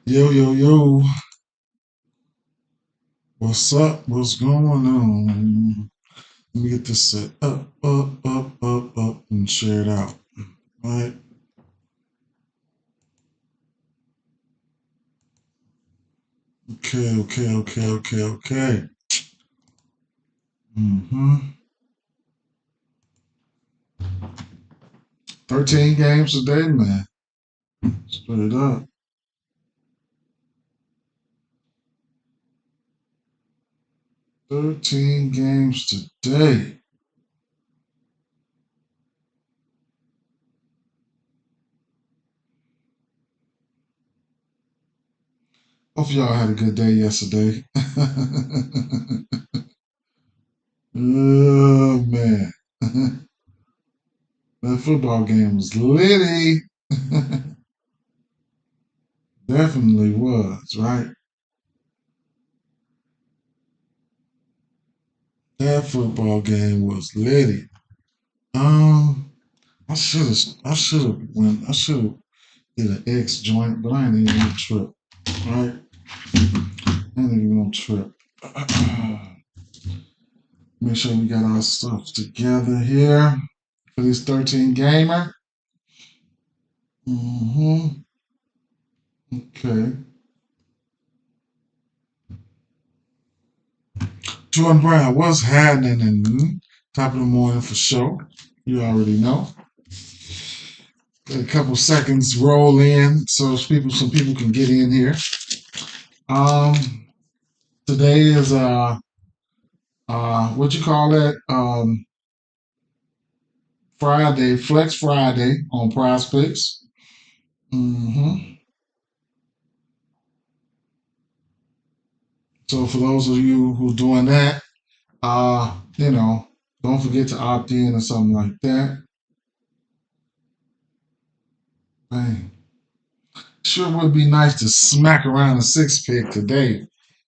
Yo, yo, yo. What's up? What's going on? Let me get this set up, and share it out. All right. Okay. Mm-hmm. 13 games today, man. Straight up. 13 games today. Hope y'all had a good day yesterday. Oh, man. That football game was litty. Definitely was, right? That football game was litty. Um, I should have did an X joint, but I ain't even gonna trip. Right? I ain't even gonna trip. Make sure we got our stuff together here for this 13 gamer. Mm-hmm. Okay. Jordan Brown, what's happening in top of the morning for sure? You already know. Got a couple seconds roll in so some people can get in here. Um, Today is what you call that? Friday, Flex Friday on Prize Picks. Hmm. So for those of you who are doing that, don't forget to opt in or something like that. Hey, sure would be nice to smack around a six pick today.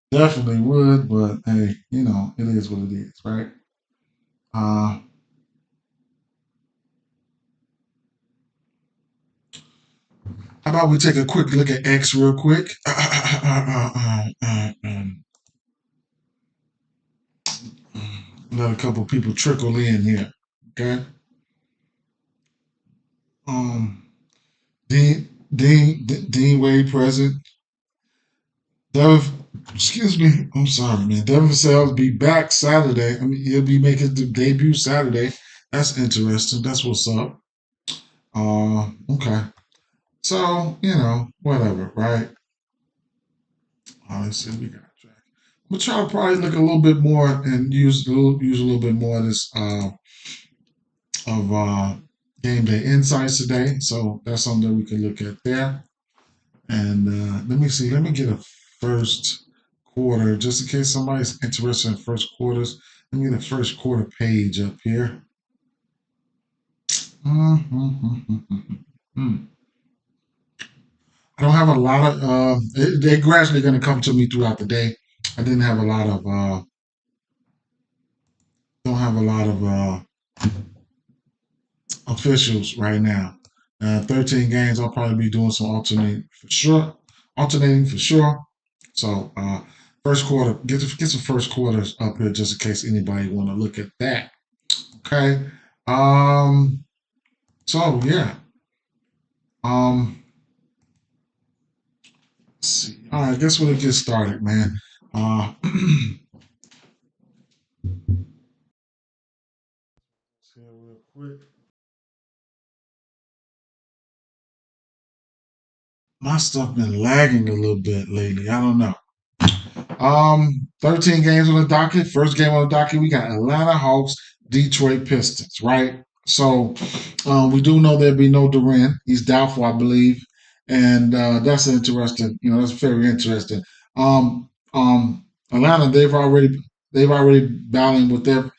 Definitely would, but hey, it is what it is, right? Uh, how about we take a quick look at X real quick? Let a couple people trickle in here. Okay. Um, Dean Wade present. Devin, excuse me. I'm sorry, man. Devin Vassell be back Saturday. I mean, he'll be making the debut Saturday. That's interesting. That's what's up. Okay. So whatever, right? Let's see what we got. We'll try to probably look a little bit more and use a little bit more of this of game day insights today. So that's something that we can look at there. And let me see. Let me get a first quarter, just in case somebody's interested in first quarters. Let me get a first quarter page up here. I don't have a lot of. They're gradually going to come to me throughout the day. I didn't have a lot of. Don't have a lot of officials right now. 13 games. I'll probably be doing some alternating for sure. So first quarter, get some first quarters up here just in case anybody want to look at that. Okay. Um. So yeah. Um. Let's see. All right. I guess we'll get started, man. Real quick. My stuff been lagging a little bit lately. I don't know. 13 games on the docket. First game on the docket, we got Atlanta Hawks, Detroit Pistons, right? So we do know there'll be no Durant. He's doubtful, I believe. And that's interesting. That's very interesting. Atlanta, they've already battling with their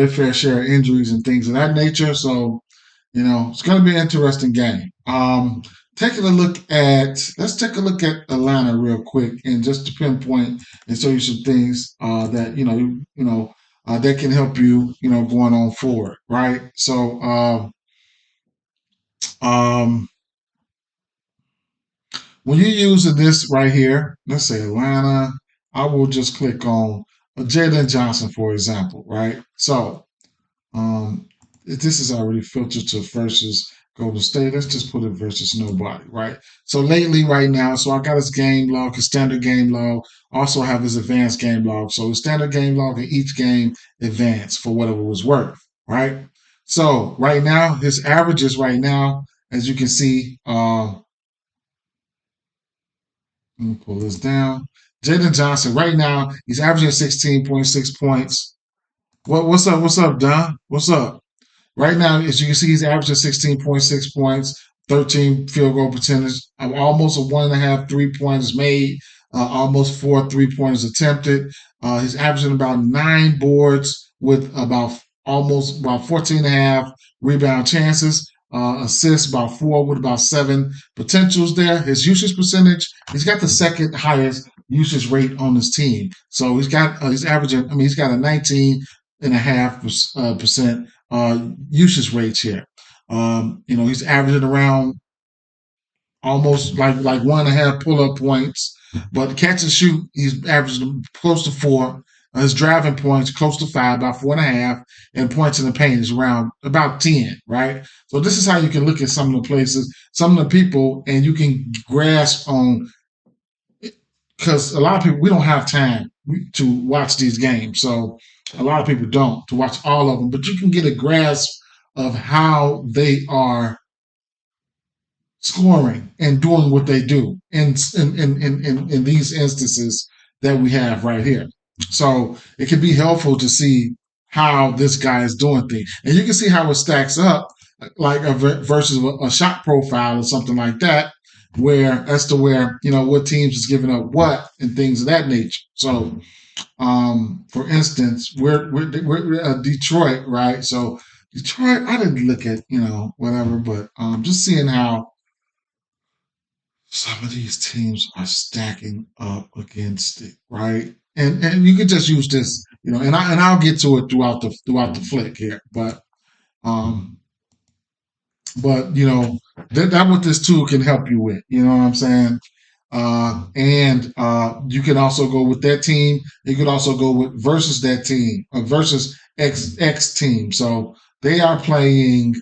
fair share of injuries and things of that nature. So, it's going to be an interesting game. Let's take a look at Atlanta real quick and just to pinpoint and show you some things that that can help you going on forward, right? So um, when you're using this right here, let's say Atlanta, I will just click on Jalen Johnson, for example, right? So this is already filtered to versus Golden State. Let's just put it versus nobody, right? So lately, right now, so I got his game log, his standard game log. Also have his advanced game log. So his standard game log in each game advanced for whatever it was worth, right? So right now, his averages right now, as you can see, let me pull this down. Jaden Johnson, right now, he's averaging 16.6 points. What's up? What's up, Don? What's up? Right now, as you can see, he's averaging 16.6 points, 13 field goal percentage, almost a 1.5 3 pointers made, almost 4 3 pointers attempted. He's averaging about 9 boards with almost about 14.5 rebound chances. Assists about 4 with about 7 potentials there. His usage percentage, he's got the second highest usage rate on his team. So he's averaging, he's got a 19.5% usage rates here. He's averaging around almost like 1.5 pull-up points, but catch and shoot, he's averaging close to 4. His driving points close to 5, about 4.5, and points in the paint is around about 10, right? So this is how you can look at some of the places, some of the people, and you can grasp on, because a lot of people, we don't have time to watch these games. So a lot of people don't to watch all of them, but you can get a grasp of how they are scoring and doing what they do in these instances that we have right here. So it can be helpful to see how this guy is doing things. And you can see how it stacks up like versus a shot profile or something like that, where as to where, what teams is giving up what and things of that nature. So for instance, we're Detroit, right? So Detroit, I didn't look at, whatever, but just seeing how some of these teams are stacking up against it, right? And you can just use this, I'll get to it throughout the flick here, um, that what this tool can help you with. You know what I'm saying? And you can also go with that team. You could also go with versus that team, versus X team. So they are playing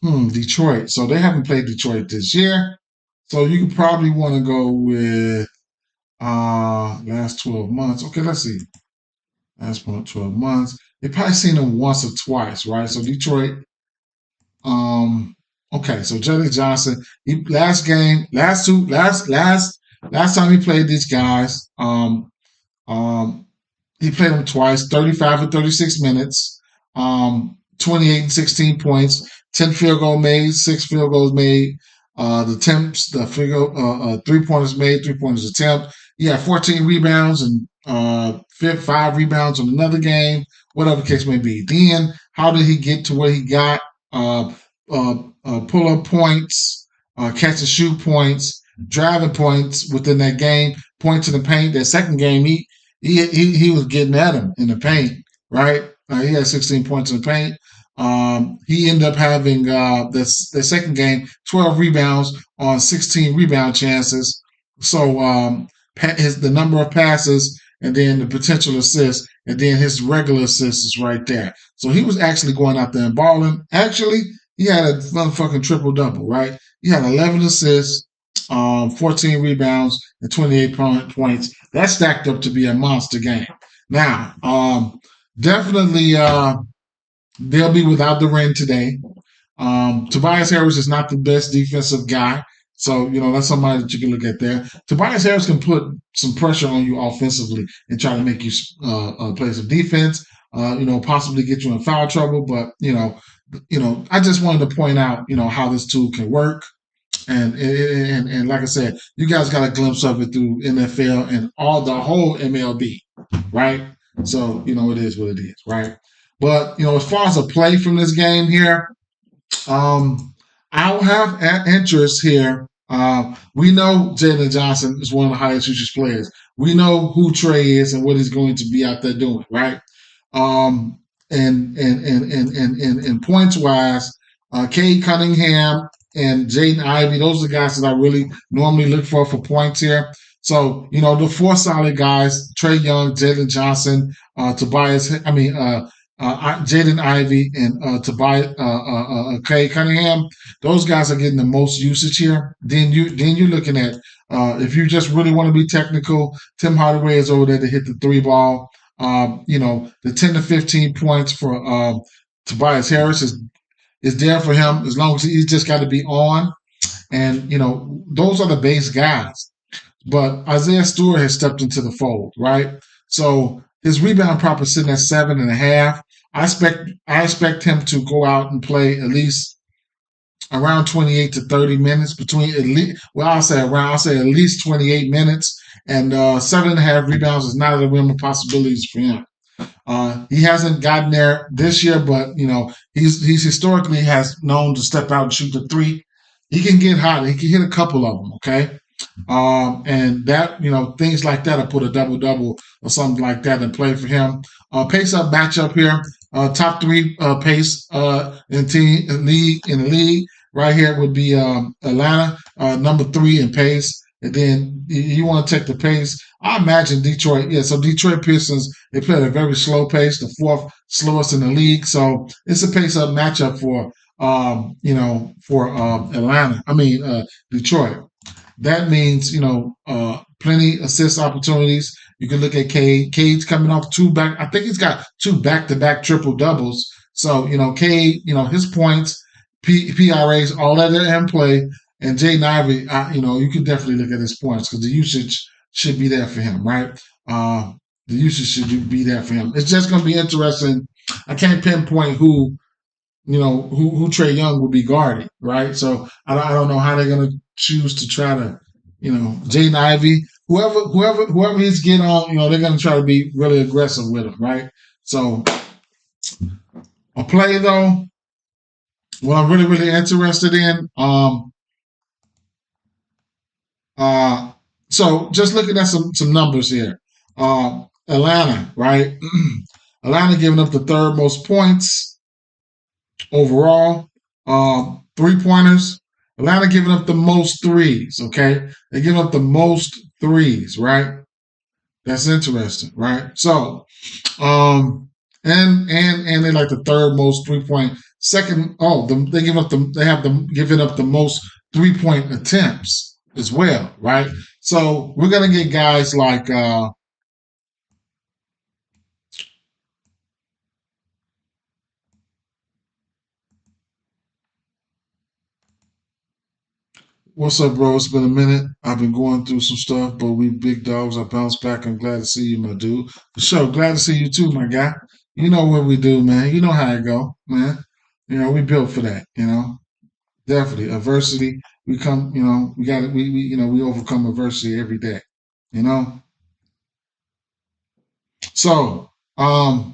Detroit. So they haven't played Detroit this year. So you could probably want to go with last 12 months. Okay, let's see. Last 12 months. You've probably seen them once or twice, right? So Detroit. Okay, so Jalen Johnson, last time he played these guys, he played them twice, 35 and 36 minutes, 28 and 16 points, 10 field goal made, 6 field goals made, the 3 pointers made, 3 pointers attempt. He had 14 rebounds and 5 rebounds on another game, whatever the case may be. Then, how did he get to where he got? Pull-up points, catch and shoot points, driving points within that game, points in the paint. That second game, he was getting at him in the paint, right? He had 16 points in the paint. He ended up having the second game 12 rebounds on 16 rebound chances. So the number of passes and then the potential assists and then his regular assists is right there. So he was actually going out there and balling. Actually, he had a motherfucking triple double, right? He had 11 assists, 14 rebounds, and 28 points. That stacked up to be a monster game. Now, definitely they'll be without the ring today. Tobias Harris is not the best defensive guy. So, that's somebody that you can look at there. Tobias Harris can put some pressure on you offensively and try to make you play some defense, possibly get you in foul trouble. But, I just wanted to point out, how this tool can work. And like I said, you guys got a glimpse of it through NFL and the whole MLB, right? So, it is what it is, right? But, as far as a play from this game here, I'll have interest here. We know Jalen Johnson is one of the highest usage players. We know who Trey is and what he's going to be out there doing, right? And points wise, Cade Cunningham and Jaden Ivey. Those are the guys that I really normally look for points here. So, the four solid guys, Trey Young, Jalen Johnson, Jaden Ivey and Tobias Kay Cunningham. Those guys are getting the most usage here. Then you're looking at if you just really want to be technical, Tim Hardaway is over there to hit the three ball. The 10 to 15 points for Tobias Harris is there for him as long as he's just got to be on. And those are the base guys. But Isaiah Stewart has stepped into the fold, right? So his rebound prop is sitting at 7.5. I expect him to go out and play at least around 28 to 30 minutes I'll say at least 28 minutes, and 7.5 rebounds is not out of the realm of possibilities for him. He hasn't gotten there this year, but he's historically has known to step out and shoot the three. He can get hot. He can hit a couple of them. Okay. And that, things like that, I put a double or something like that in play for him. Pace up matchup here. Top three pace in the league right here would be Atlanta, number 3 in pace. And then you want to take the pace. I imagine Detroit. Yeah, so Detroit Pistons, they play at a very slow pace, the 4th slowest in the league. So it's a pace up matchup for Detroit. That means, plenty assist opportunities. You can look at Cade. Cade's coming off I think he's got 2 back-to-back triple doubles. So, Cade, his points, PRAs, all that in play. And Jaden Ivey, you can definitely look at his points because the usage should be there for him, right? The usage should be there for him. It's just going to be interesting. I can't pinpoint who Trey Young will be guarding, right? So I don't know how they're going to choose to try to, Jaden Ivey, whoever he's getting on, they're going to try to be really aggressive with him, right? So a play though, what I'm really, really interested in, so just looking at some numbers here, Atlanta, right? Atlanta giving up the 3rd most points overall, 3-pointers. Atlanta giving up the most threes, okay? They're giving up the most threes, right? That's interesting, right? So, and they're like the 3rd most 3-point. Second, they have them giving up the most 3-point attempts as well, right? So we're gonna get guys like what's up, bro? It's been a minute. I've been going through some stuff, but we big dogs. I bounced back. I'm glad to see you, my dude. For sure. Glad to see you too, my guy. You know what we do, man. You know how it go, man. We built for that, Definitely. Adversity. We come, we overcome adversity every day, So, the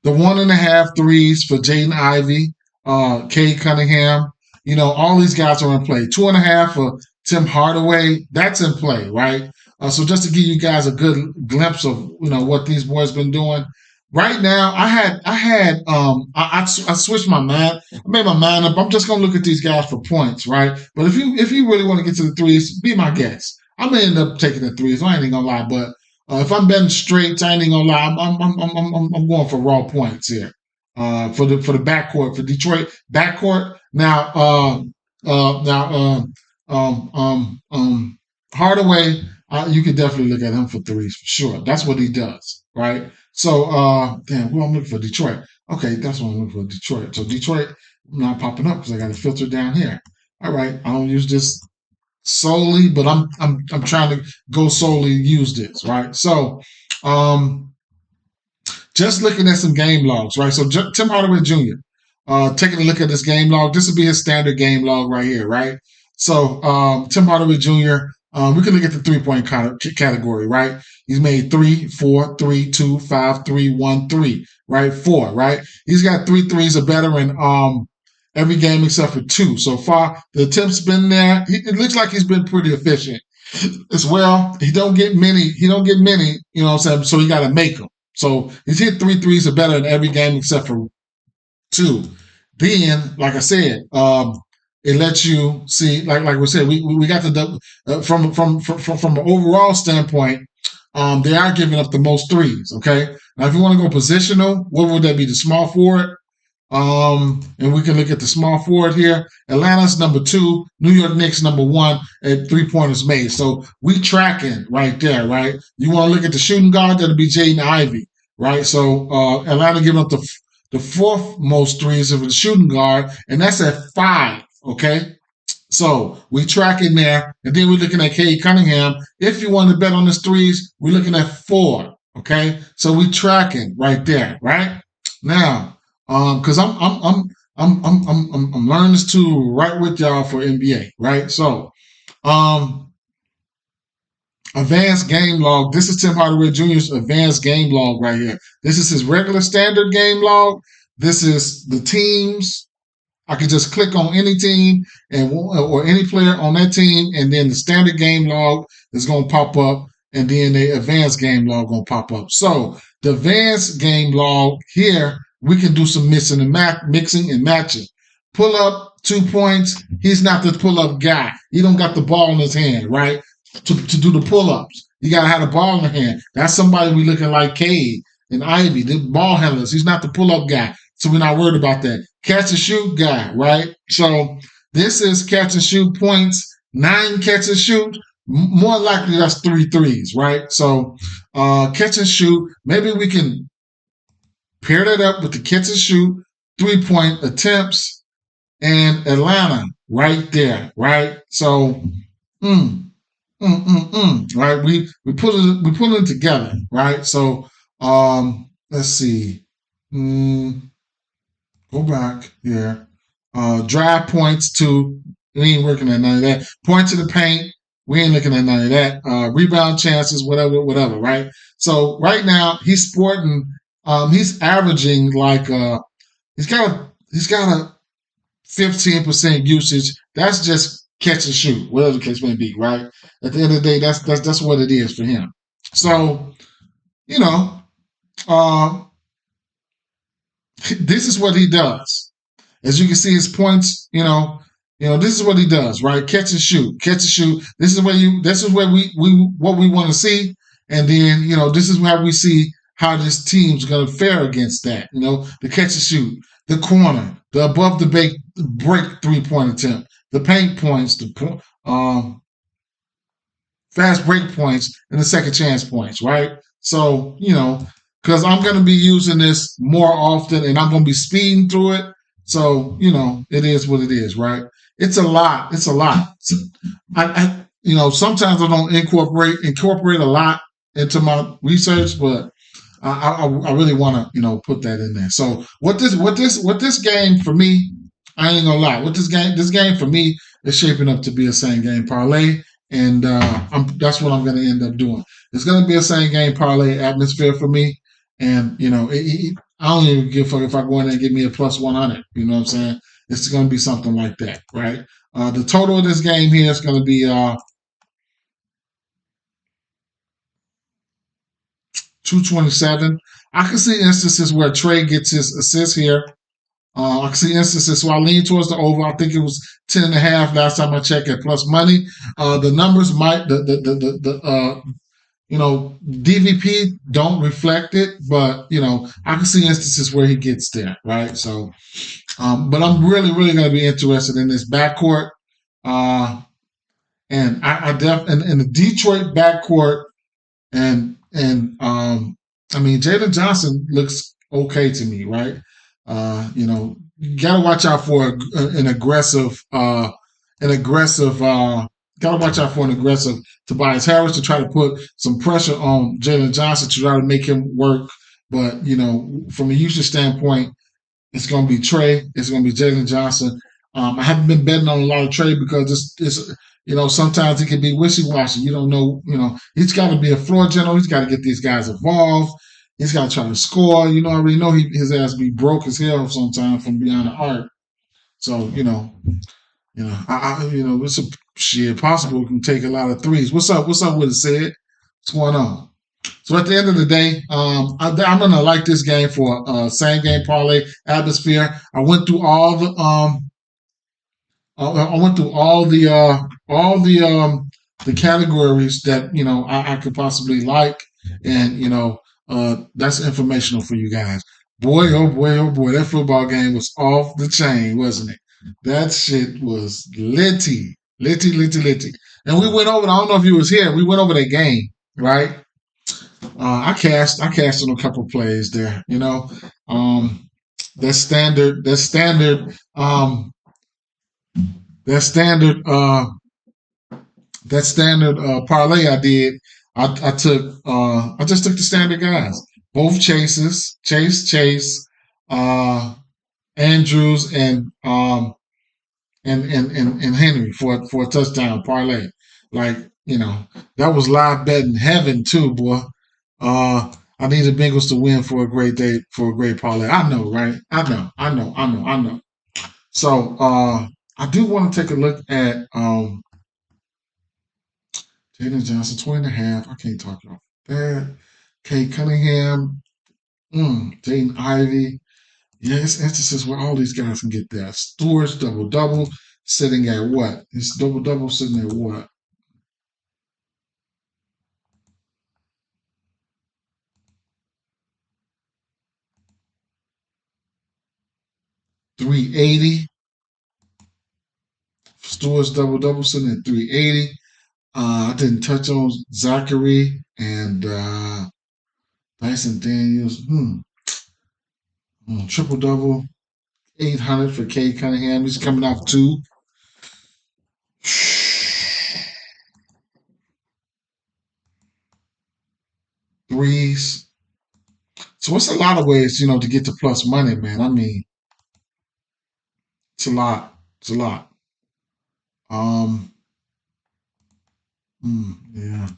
1.5 threes for Jaden Ivey, Cade Cunningham, all these guys are in play. 2.5 for Tim Hardaway, that's in play, right? So just to give you guys a good glimpse of what these boys been doing. Right now, I switched my mind. I made my mind up. I'm just gonna look at these guys for points, right? But if you really want to get to the threes, be my guest. I may end up taking the threes. I ain't even gonna lie, but if I'm betting straight, I ain't even gonna lie. I'm going for raw points here. For the backcourt, for Detroit backcourt. Now, Hardaway, you can definitely look at him for threes for sure. That's what he does, right? So, who I'm looking for? Detroit. Okay, that's what I'm looking for. Detroit. So Detroit not popping up because I got a filter down here. All right, I don't use this solely, but I'm trying to go solely use this, right? So, just looking at some game logs, right? So Tim Hardaway Jr. Taking a look at this game log. This would be his standard game log right here, right? So Tim Hardaway Jr. We can look at the 3-point category, right? He's made 3, 4, 3, 2, 5, 3, 1, 3, right? 4, right? He's got 3 threes or better in every game except for 2. So far, the attempts been there. It looks like he's been pretty efficient as well. He don't get many, you know what I'm saying? So you got to make them. So he's hit 3 threes or better in every game except for 2. Then, like I said, it lets you see, like we said, we got from an overall standpoint, they are giving up the most threes. Okay, now if you want to go positional, what would that be? The small forward. And we can look at the small forward here. Atlanta's number 2, New York Knicks number 1 at 3-pointers made. So we tracking right there, right? You want to look at the shooting guard, that'll be Jaden Ivey, right? So Atlanta giving up the 4th most threes of the shooting guard, and that's at 5. Okay, so we tracking there, and then we're looking at Cade Cunningham. If you want to bet on his threes, we're looking at 4. Okay, so we tracking right there, right now. Because I'm learning this too right with y'all for NBA, right? So, advanced game log. This is Tim Hardaway Jr.'s advanced game log right here. This is his regular standard game log. This is the teams. I can just click on any team or any player on that team, and then the standard game log is going to pop up, and then the advanced game log going to pop up. So the advanced game log here, we can do some mixing and matching. Pull up 2 points. He's not the pull up guy. He don't got the ball in his hand, right? To do the pull ups, you gotta have the ball in the hand. That's somebody we looking like Cade and Ivy, the ball handlers. He's not the pull up guy, so we're not worried about that. Catch and shoot guy, right? So this is catch and shoot points, 9 catch and shoot. More likely that's 3 threes, right? So catch and shoot. Maybe we can pair that up with the catch and shoot 3-point attempts and Atlanta right there, right? So, right? We put it together, right? So, let's see. Go back here. Drive points to, we ain't working at none of that. Point to the paint, we ain't looking at none of that. Rebound chances, whatever, right? So right now he's sporting. He's averaging like he's got a 15% usage. That's just catch and shoot, whatever the case may be, right? At the end of the day, that's what it is for him. So, this is what he does. As you can see, his points, this is what he does, right? Catch and shoot. This is where what we want to see. And then, this is how we see how this team's going to fare against that. The catch and shoot, the corner, the above the break 3-point attempt, the paint points, the fast break points, and the second chance points, right? So, because I'm going to be using this more often and I'm going to be speeding through it. So, it is what it is, right? It's a lot. I sometimes I don't incorporate a lot into my research, but I really want to, put that in there. So what this game for me, I ain't gonna lie. This game for me is shaping up to be a same game parlay, and that's what I'm going to end up doing. It's going to be a same game parlay atmosphere for me, and I don't even give a fuck if I go in there and give me a plus 100. You know what I'm saying? It's going to be something like that, right? The total of this game here is going to be 227. I can see instances where Trey gets his assist here. I can see instances, so I lean towards the over. I think it was 10.5 last time I checked at plus money. The numbers might DVP don't reflect it, but I can see instances where he gets there, right? So, but I'm really, really going to be interested in this backcourt, and in the Detroit backcourt, and Jalen Johnson looks okay to me, right? You gotta watch out for an aggressive Tobias Harris to try to put some pressure on Jalen Johnson to try to make him work. But, from a usage standpoint, it's going to be Trey. It's going to be Jalen Johnson. I haven't been betting on a lot of Trey because it's sometimes it can be wishy-washy. You don't know, he's got to be a floor general. He's got to get these guys involved. He's got to try to score. I already know his ass be broke as hell sometimes from beyond the arc. So, it's a shit possible. We can take a lot of threes. What's up with it, Sid? What's going on? So at the end of the day, I'm going to like this game for same game parlay atmosphere. I went through all I went through all the categories that I could possibly like, and that's informational for you guys. Boy, oh boy, that football game was off the chain, wasn't it? That shit was litty, litty, litty, litty. And we went over. I don't know if you was here. We went over that game, right? I cashed on a couple plays there. Um, that standard, that standard, that standard, that standard parlay I did. I just took the standard guys, both chases, Chase, uh, Andrews, and Henry for a touchdown parlay. Like, that was live betting heaven too, boy. I need the Bengals to win for a great day, for a great parlay. I know, right? I know. So I do want to take a look at Jaden Johnson, 20.5. I can't talk off that. Kate Cunningham, Jaden Ivey. Yeah, it's instances where all these guys can get that. Stewart's double double sitting at what? His double double sitting at what? 380. Stewart's double double sitting at 380. I didn't touch on Zachary and Dyson Daniels. Triple double, 800 for Cade Cunningham. He's coming off two. Threes. So it's a lot of ways, to get to plus money, man. I mean, it's a lot. It's a lot. Um, yeah.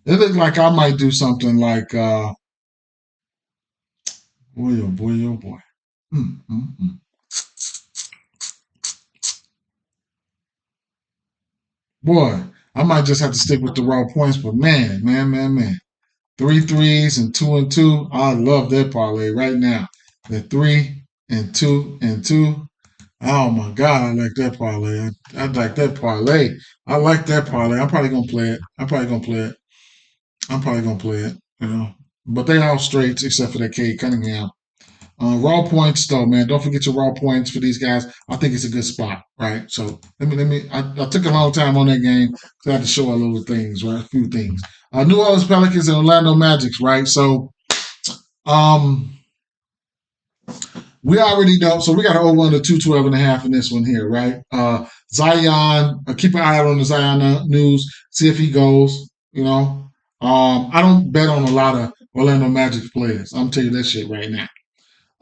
It looks like I might do something like, boy, oh boy, oh boy. Mm, mm, mm. Boy, I might just have to stick with the raw points, but man. Three threes and two. I love that parlay right now. The 3 and 2 and 2. Oh my God, I like that parlay. I like that parlay. I like that parlay. I'm probably gonna play it. I'm probably gonna play it. But they all straights except for that Cade Cunningham. Raw points though, man. Don't forget your raw points for these guys. I think it's a good spot, right? So let me. I took a long time on that game because I had to show a little things, right? A few things. New Orleans Pelicans and Orlando Magics, right? So um, we already know. So we got to over under 212.5 in this one here, right? Zion. Keep an eye out on the Zion news. See if he goes. I don't bet on a lot of Orlando Magic players. I'm telling you that shit right now.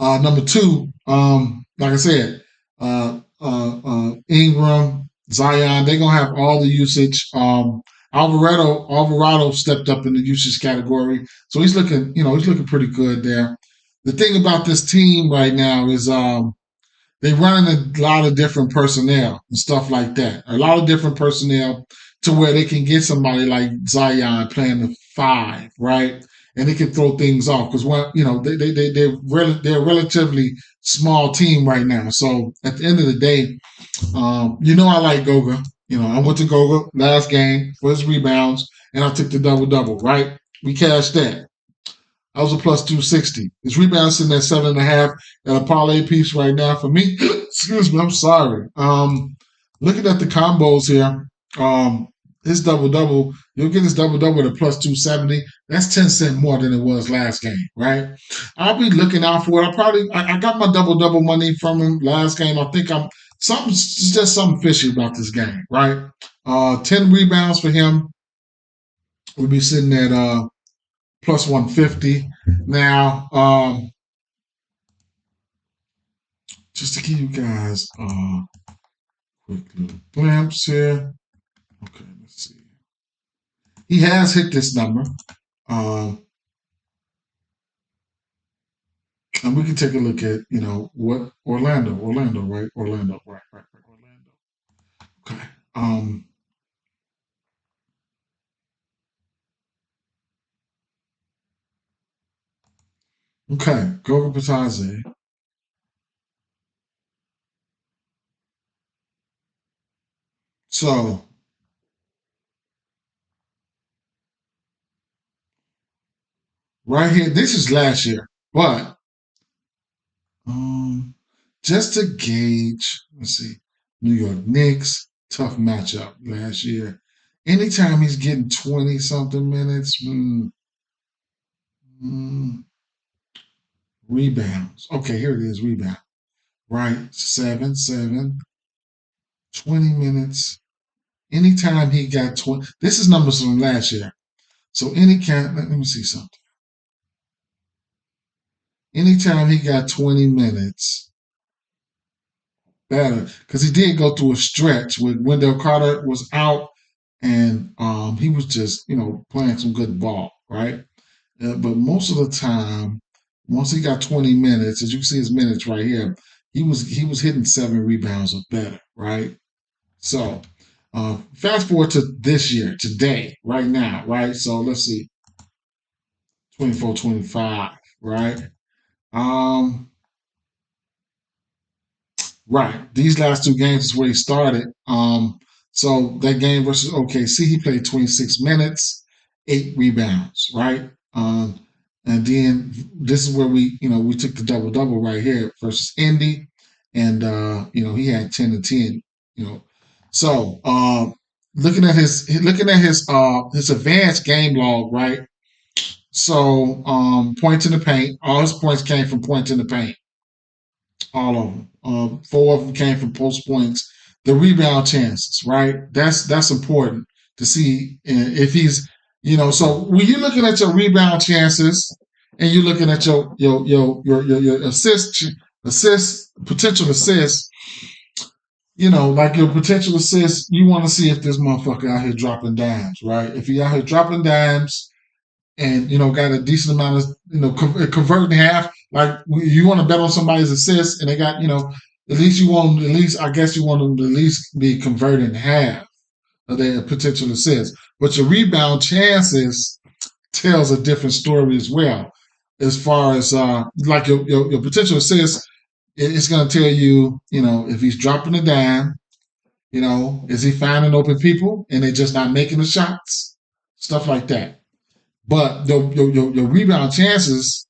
Number two, like I said, Ingram, Zion, they're gonna have all the usage. Alvarado stepped up in the usage category, so he's looking pretty good there. The thing about this team right now is they running a lot of different personnel and stuff like that. A lot of different personnel to where they can get somebody like Zion playing the five, right? And they can throw things off because they're a relatively small team right now. So at the end of the day, I like Goga. I went to Goga last game for his rebounds, and I took the double double. Right, we cashed that. I was a plus 260. His rebound sitting at 7.5 at a parlay piece right now for me. Excuse me, I'm sorry. Looking at the combos here, his double double, you'll get his double double at a plus 270. That's 10 cents more than it was last game, right? I'll be looking out for it. I got my double double money from him last game. I think just something fishy about this game, right? 10 rebounds for him. We'll be sitting at plus 150. Now, just to give you guys a quick little glimpse here. Okay, let's see. He has hit this number. And we can take a look at, what Orlando, right? Orlando, right, Orlando. Okay. Okay, Goga Pataze. So right here, this is last year, but um, just to gauge, let's see, New York Knicks, tough matchup last year. Anytime he's getting 20 something minutes, mm, rebounds. Okay, here it is, rebound. Right, 7, 7, 20 minutes. Anytime he got 20, this is numbers from last year. So let me see something. Anytime he got 20 minutes, better, because he did go through a stretch when Wendell Carter was out, and he was just playing some good ball, right? But most of the time, once he got 20 minutes, as you can see his minutes right here, he was hitting 7 rebounds or better, right? So fast forward to this year, today, right now, right? So let's see, 24, 25, right? Um, Right. These last 2 games is where he started. So that game versus OKC, he played 26 minutes, 8 rebounds, right? And then this is where we took the double double right here versus Indy, and he had 10 and 10. You know, so looking at his advanced game log, right? So points in the paint, all his points came from points in the paint, all of them. 4 of them came from post points. The rebound chances, right? That's important to see if he's, So when you're looking at your rebound chances and you're looking at your assist potential assists, like your potential assists, you want to see if this motherfucker out here dropping dimes, right? If he out here dropping dimes, and got a decent amount of converting half. Like you want to bet on somebody's assist, and they got at least you want them, at least I guess you want them to at least be converting half of their potential assists. But your rebound chances tells a different story as well, as far as like your potential assists. It's going to tell you if he's dropping a dime. Is he finding open people and they're just not making the shots, stuff like that. But your rebound chances,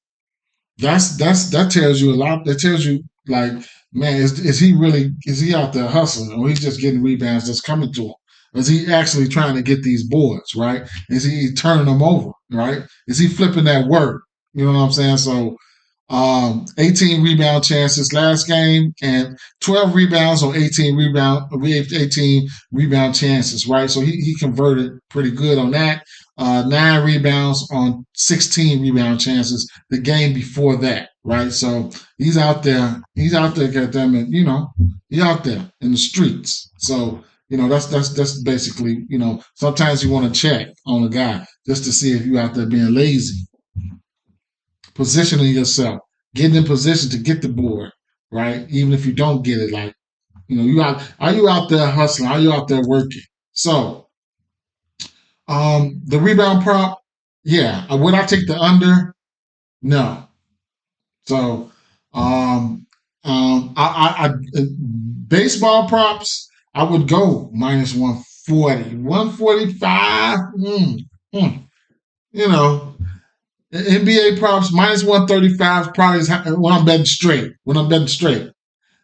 that tells you a lot. That tells you like, man, is he out there hustling, or he's just getting rebounds that's coming to him? Or is he actually trying to get these boards, right? Is he turning them over, right? Is he flipping that work? You know what I'm saying? So 18 rebound chances last game, and 12 rebounds on 18 rebound chances, right? So he converted pretty good on that. 9 rebounds on 16 rebound chances the game before that, right? So he's out there, goddamn it, he's out there in the streets. So that's basically, sometimes you want to check on a guy just to see if you're out there being lazy, positioning yourself, getting in position to get the board, right? Even if you don't get it, like, are you out there hustling? Are you out there working? So, the rebound prop, yeah. Would I take the under? No. So, baseball props, I would go minus 140, 145. You know, NBA props minus 135 probably is when I'm betting straight.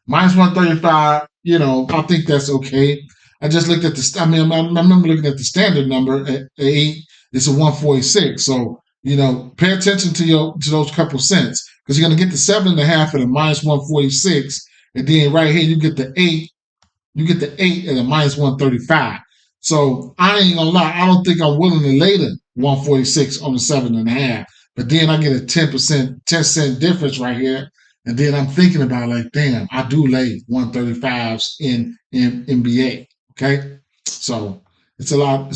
Minus 135, I think that's okay. I just looked at I remember looking at the standard number at 8. It's a 146. So, pay attention to those couple cents, because you're going to get the 7.5 at a minus 146. And then right here, you get the 8. You get the 8 at a minus 135. So I ain't gonna lie, I don't think I'm willing to lay the 146 on the 7.5. But then I get a 10 cent difference right here. And then I'm thinking about, like, damn, I do lay 135s in NBA. Okay. So it's a lot,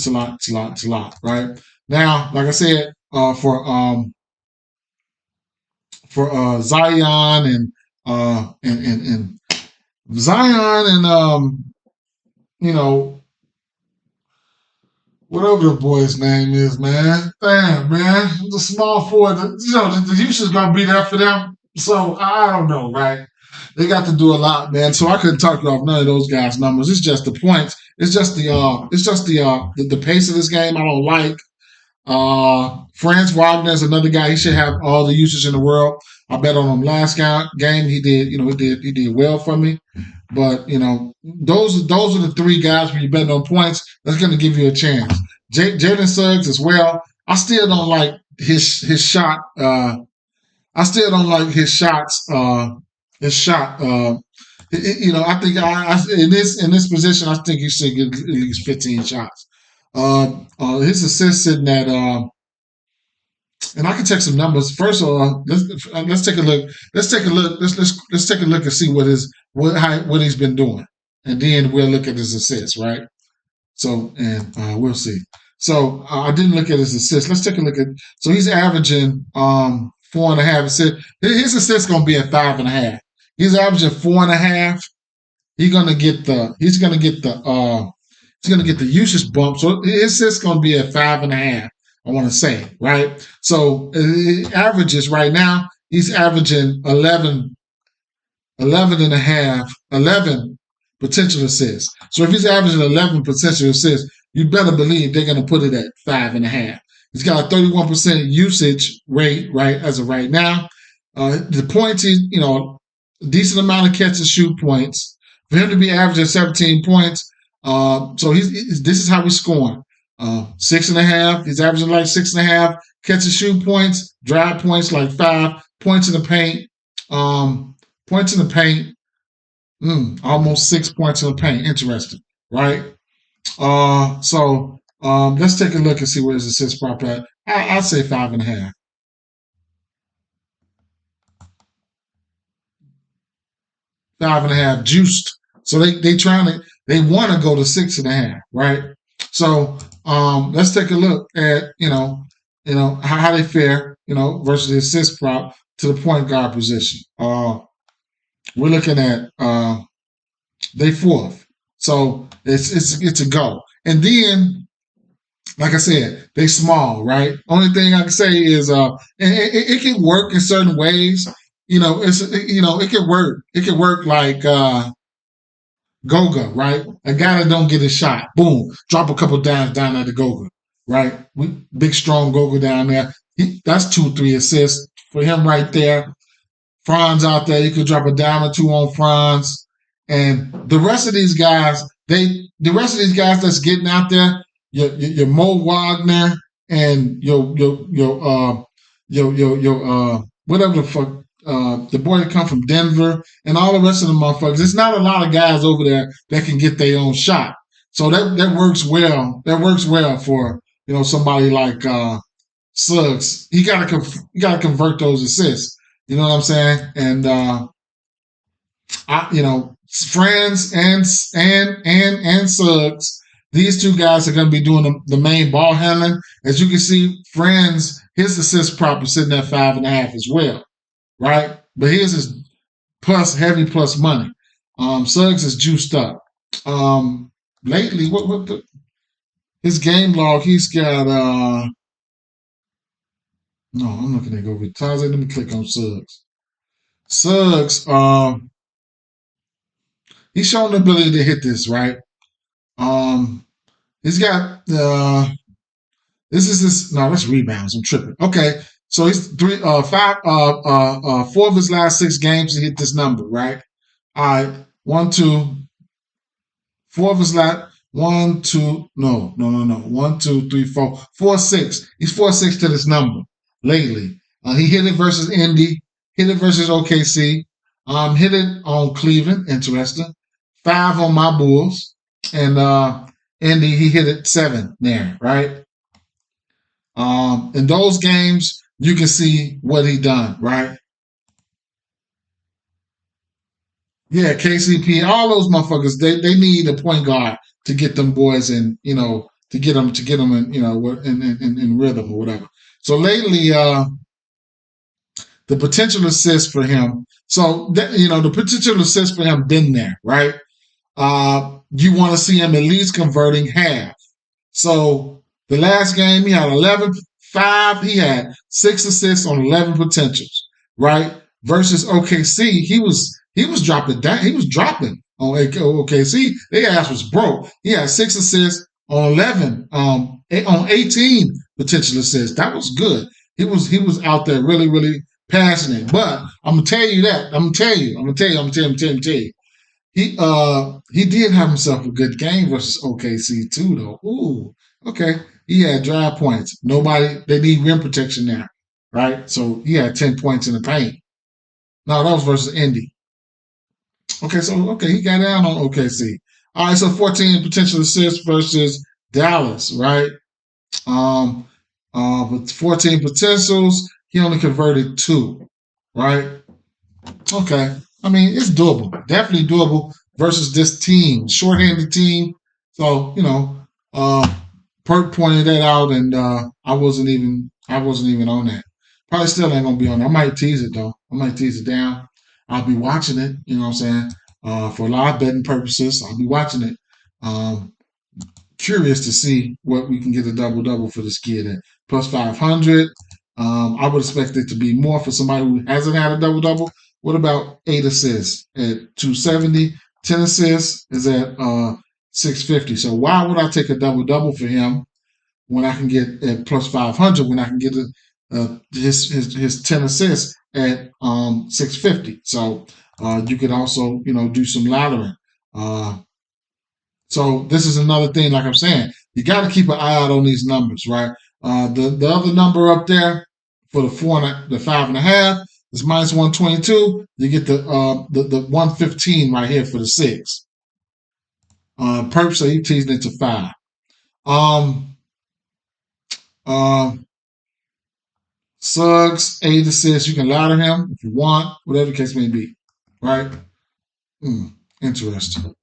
right? Now, like I said, for Zion and Zion and whatever the boy's name is, man. Damn, man. The small forward, the use is going to be there for them. So, I don't know, right? They got to do a lot, man. So, I couldn't talk you off none of those guys' numbers. It's just the points. the pace of this game I don't like. Franz Wagner is another guy. He should have all the usage in the world. I bet on him last game. He did, he did well for me. But those are the three guys when you bet on points. That's going to give you a chance. Jalen Suggs as well. I still don't like his shot. I still don't like his shots. His shot. I think in this position, I think he should get at least 15 shots. His assist sitting at, and I can check some numbers. First of all, let's take a look. Let's take a look. Let's take a look and see what he's been doing, and then we'll look at his assists, right? So, and we'll see. So I didn't look at his assists. Let's take a look at. So he's averaging 4.5 assists. His assist's gonna be at 5.5. He's averaging 4.5. He's gonna get the usage bump. So his assist's gonna be at 5.5. I want to say, right? So averages right now, he's averaging 11 potential assists. So if he's averaging 11 potential assists, you better believe they're going to put it at 5.5. He's got a 31% usage rate, right, as of right now. The points, decent amount of catch and shoot points. For him to be averaging 17 points, so this is how he's scoring. 6.5. He's averaging like 6.5 catch and shoot points, drive points like 5, points in the paint. Almost 6 points in the paint. Interesting, right? So let's take a look and see where his assist prop at. I'd say 5.5. 5.5 juiced. So they want to go to 6.5, right? So let's take a look at how they fare, versus the assist prop to the point guard position. We're looking at they fourth, so it's a go. And then, like I said, they small, right? Only thing I can say is it can work in certain ways. It can work. It can work like Goga, right? A guy that don't get a shot, boom, drop a couple dimes down at the Goga, right? Big strong Goga down there. That's 2-3 assists for him right there. Franz out there, you could drop a dime or two on Franz, and the rest of these guys that's getting out there, your Mo Wagner and your whatever the fuck. The boy that come from Denver and all the rest of the motherfuckers. There's not a lot of guys over there that can get their own shot. So that works well. That works well for somebody like Suggs. You gotta convert those assists. You know what I'm saying? And Franz and Suggs, these two guys are going to be doing the main ball handling. As you can see, Franz, his assist prop is sitting at 5.5 as well. Right? But his is heavy plus money. Suggs is juiced up. Lately, his game log, he's got no, I'm looking at go with Tarzan. Let me click on Suggs. Suggs, he's shown the ability to hit this, right? He's got that's rebounds. I'm tripping. Okay. So he's 4 of his last 6 games he hit this number, right? All right, 1, 2, 4 of his last 1, 2, no, 1, 2, 3, 4, 4, 6. He's 4-6 to this number lately. He hit it versus Indy, hit it versus OKC, hit it on Cleveland. Interesting. 5 on my Bulls, and Indy he hit it 7 there, right? In those games, you can see what he done, right? Yeah, KCP, all those motherfuckers, they need a point guard to get them boys in, to get them in, in rhythm or whatever. So lately, the potential assist for him, the potential assist for him been there, right? You want to see him at least converting half. So the last game he had 11-5. He had 6 assists on 11 potentials, right? Versus OKC, he was dropping down. He was dropping on OKC. Their ass was broke. He had 6 assists on 11, on 18 potential assists. That was good. He was out there really, really passionate. But I'm gonna tell you that. I'm gonna tell you. He did have himself a good game versus OKC too, though. Ooh, okay. He had drive points. They need rim protection now, right? So he had 10 points in the paint. No, that was versus Indy. Okay, he got down on OKC. All right, so 14 potential assists versus Dallas, right? With 14 potentials, he only converted 2, right? Okay. I mean, it's doable. Definitely doable versus this team, short-handed team. So, Perk pointed that out, and I wasn't even on that. Probably still ain't gonna be on that. I might tease it though. I might tease it down. I'll be watching it. You know what I'm saying? For live betting purposes, I'll be watching it. Um, Curious to see what we can get a double double for this kid at plus 500. I would expect it to be more for somebody who hasn't had a double double. What about 8 assists at 270? 10 assists is at 650. So why would I take a double double for him when I can get at plus 500 when I can get his 10 assists at 650? So you could also do some laddering. So this is another thing, like I'm saying, you got to keep an eye out on these numbers, right? The other number up there for the 5.5 is minus 122. You get the 115 right here for the 6. Perp, so he teasing it to 5. Suggs, 8 assists. You can ladder him if you want, whatever the case may be, right? Interesting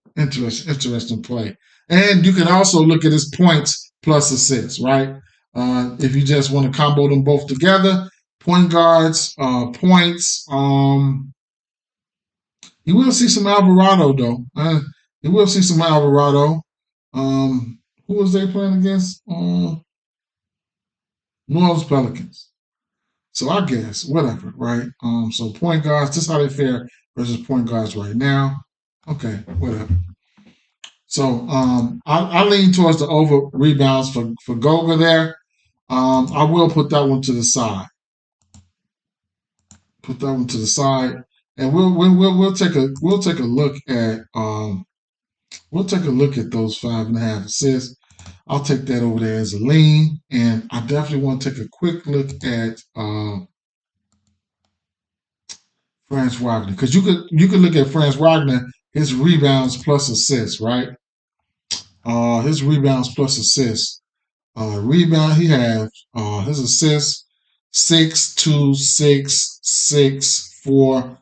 play. And you can also look at his points plus assists, right? If you just want to combo them both together, point guards, points. You will see some Alvarado though. You will see some Alvarado. Who was they playing against? New Orleans Pelicans. So I guess whatever, right? So point guards. This is how they fare versus point guards right now. Okay, whatever. So I lean towards the over rebounds for Goga there. I will put that one to the side. Put that one to the side, and we'll take a look at those 5.5 assists. I'll take that over there as a lean, and I definitely want to take a quick look at Franz Wagner, because you could look at Franz Wagner, his rebounds plus assists, right? His rebounds plus assists. He has his assists 6, 2, 6, 6, 4.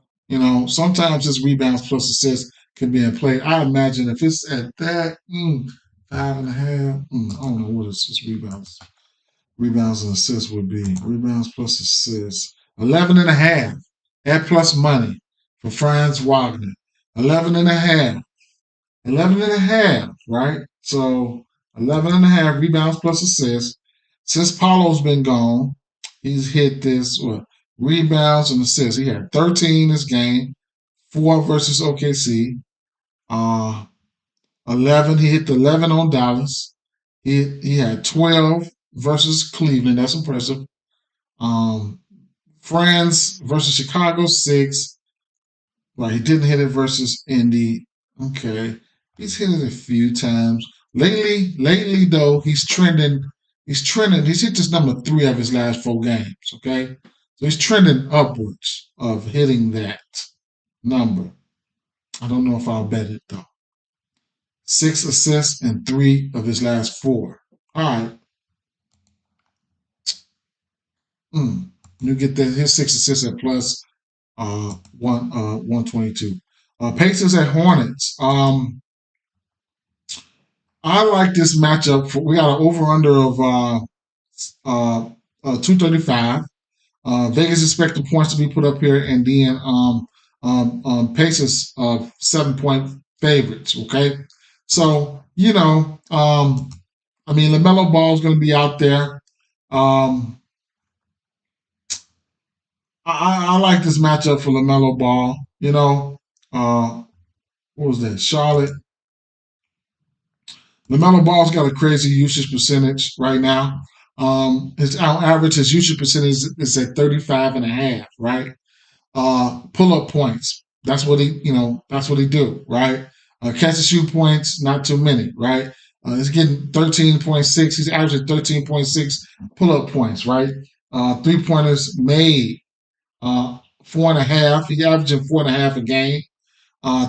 Sometimes his rebounds plus assists can be in play. I imagine if it's at that 5.5, I don't know what his rebounds and assists would be. Rebounds plus assists 11.5 at plus money for Franz Wagner. 11.5. 11.5, right? So 11.5 rebounds plus assists. Since Paulo's been gone, he's hit this rebounds and assists. He had 13 this game, 4 versus OKC. 11. He hit the 11 on Dallas. He had 12 versus Cleveland. That's impressive. Franz versus Chicago, 6. Right, he didn't hit it versus Indy. Okay. He's hit it a few times. Lately though, he's trending. He's hit this number 3 of his last 4 games. Okay. So he's trending upwards of hitting that number. I don't know if I'll bet it though. 6 assists and 3 of his last 4. All right. You get his 6 assists at plus 122. Pacers at Hornets. I like this matchup. We got an over-under of 235. Vegas expect the points to be put up here, and then Pacers 7-point favorites. Okay, so LaMelo Ball is going to be out there. I like this matchup for LaMelo Ball. what was that? Charlotte. LaMelo Ball's got a crazy usage percentage right now. His on average, his usage percentage is at 35 and a half, right? Pull-up points. That's what that's what he do, right? Catch and shoot points, not too many, right? He's getting 13.6. He's averaging 13.6 pull-up points, right? Three-pointers made, 4.5. He's averaging 4.5 a game.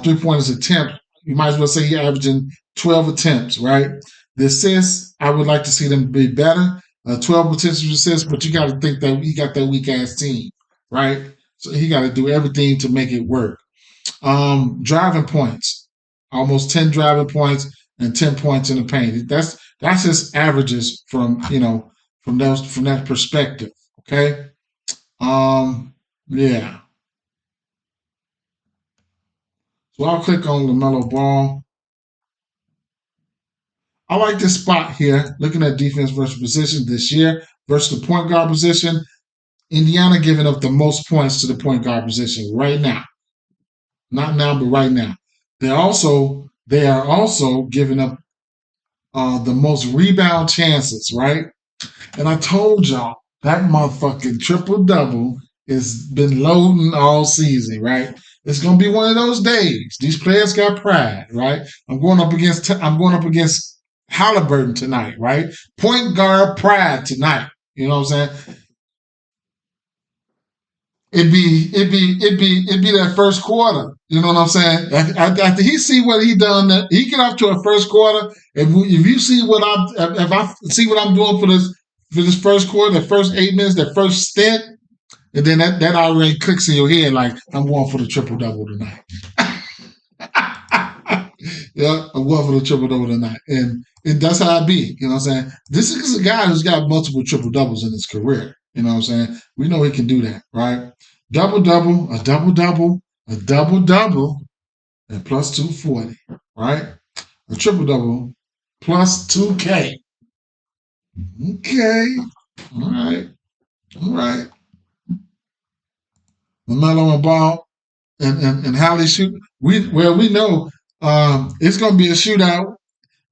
Three-pointers attempt, you might as well say he's averaging 12 attempts, right? The assists, I would like to see them be better. 12 potential assists, but you got to think that he got that weak ass team, right? So he got to do everything to make it work. Driving points, almost 10 driving points and 10 points in the paint. That's his averages from from that perspective. Okay. Yeah. So I'll click on LaMelo Ball. I like this spot here, looking at defense versus position this year versus the point guard position. Indiana giving up the most points to the point guard position right now. Not now, but right now. They are also giving up the most rebound chances, right? And I told y'all that motherfucking triple double has been loading all season, right? It's gonna be one of those days. These players got pride, right? I'm going up against Halliburton tonight, right? Point guard pride tonight. You know what I'm saying? It'd be that first quarter. You know what I'm saying? After he see what he done, he get off to a first quarter. If you see what if I see what I'm doing for this first quarter, the first 8 minutes, that first stint, and then that already clicks in your head like I'm going for the triple double tonight. Yeah, I'm going for the triple double tonight, and that's how I be. You know what I'm saying? This is a guy who's got multiple triple doubles in his career. You know what I'm saying? We know he can do that, right? Double double, a double double, a double double, and plus 240, right? A triple double plus 2K. Okay, all right, all right. LaMelo and Ball and how they shoot. We know it's going to be a shootout.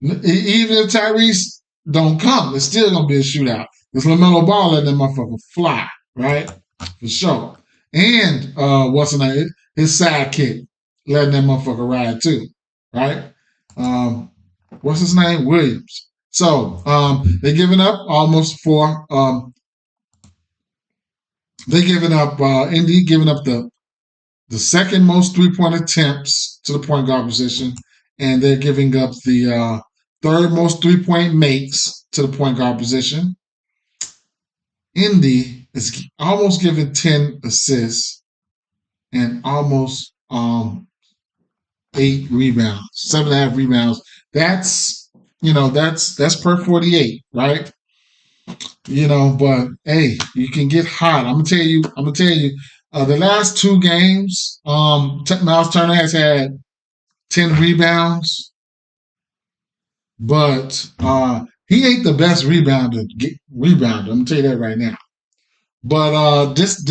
Even if Tyrese don't come, it's still going to be a shootout. Because LaMelo Ball letting that motherfucker fly, right? For sure. And what's his name? His sidekick letting that motherfucker ride too, right? What's his name? Williams. So they're giving up almost 4. They're giving up Indy giving up the second most 3-point attempts to the point guard position, and they're giving up the third most 3-point makes to the point guard position. Indy is almost giving 10 assists and almost 8 rebounds, 7.5 rebounds. That's that's per 48, right? But hey, you can get hot. I'm gonna tell you. The last 2 games, Miles Turner has had 10 rebounds, but he ain't the best rebounder. I'm gonna tell you that right now. But this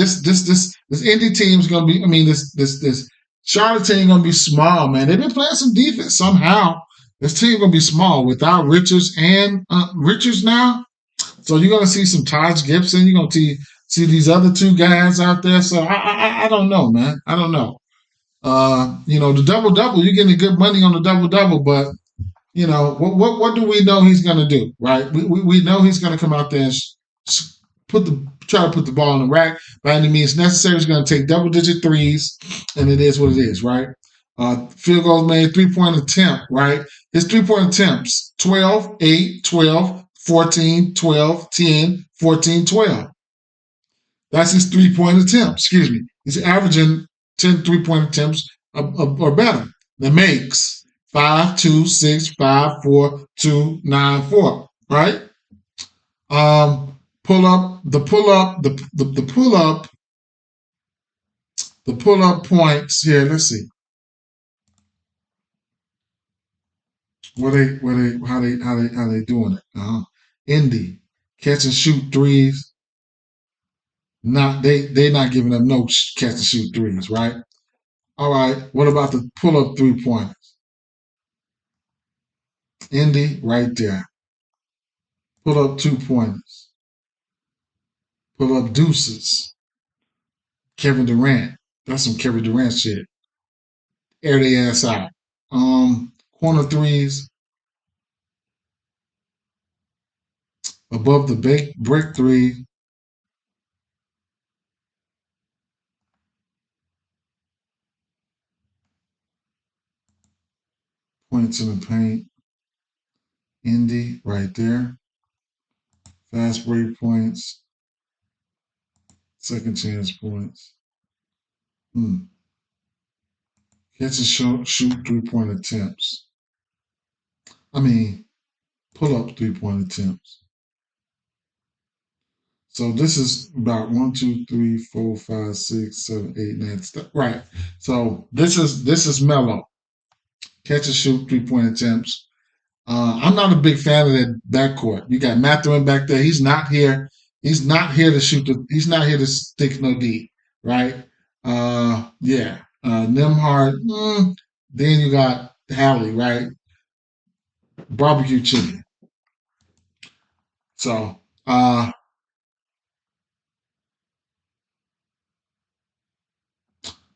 Indy team's gonna be. I mean, this Charlotte team gonna be small, man. They've been playing some defense somehow. This team gonna be small without Richards and Richards now. So you're gonna see some Taj Gibson. You're gonna see these other 2 guys out there. So I don't know, man. I don't know. The double double. You're getting good money on the double double, but what do we know he's gonna do, right? We know he's gonna come out there and try to put the ball in the rack by any means necessary. He's gonna take double-digit threes, and it is what it is, right? Field goals made, 3-point attempt, right? His 3-point attempts: 12, 8, 12, 14, 12, 10, 14, 12. That's his 3-point attempts. Excuse me. He's averaging 10 3-point attempts or better. That makes 5, 2, 6, 5, 4, 2, 9, 4. Right? Pull up points here. Let's see. How they doing it? Indy catch and shoot threes. They're not giving up no catch and shoot threes, right? All right. What about the pull-up 3-pointers? Indy right there. Pull-up 2-pointers. Pull-up deuces. Kevin Durant. That's some Kevin Durant shit. Air the ass out. Corner threes. Above the brick three. Points in the paint. Indy right there. Fast break points. Second chance points. Catch and shoot 3-point attempts. I mean, pull up 3-point attempts. So this is about 1, 2, 3, 4, 5, 6, 7, 8, 9. Right. So this is mellow. Catch and shoot 3-point attempts. I'm not a big fan of that backcourt. You got Mathurin back there. He's not here. He's not here to shoot. He's not here to stick no D. Right. Yeah. Nimhard. Then you got Hallie. Right. Barbecue chicken. So.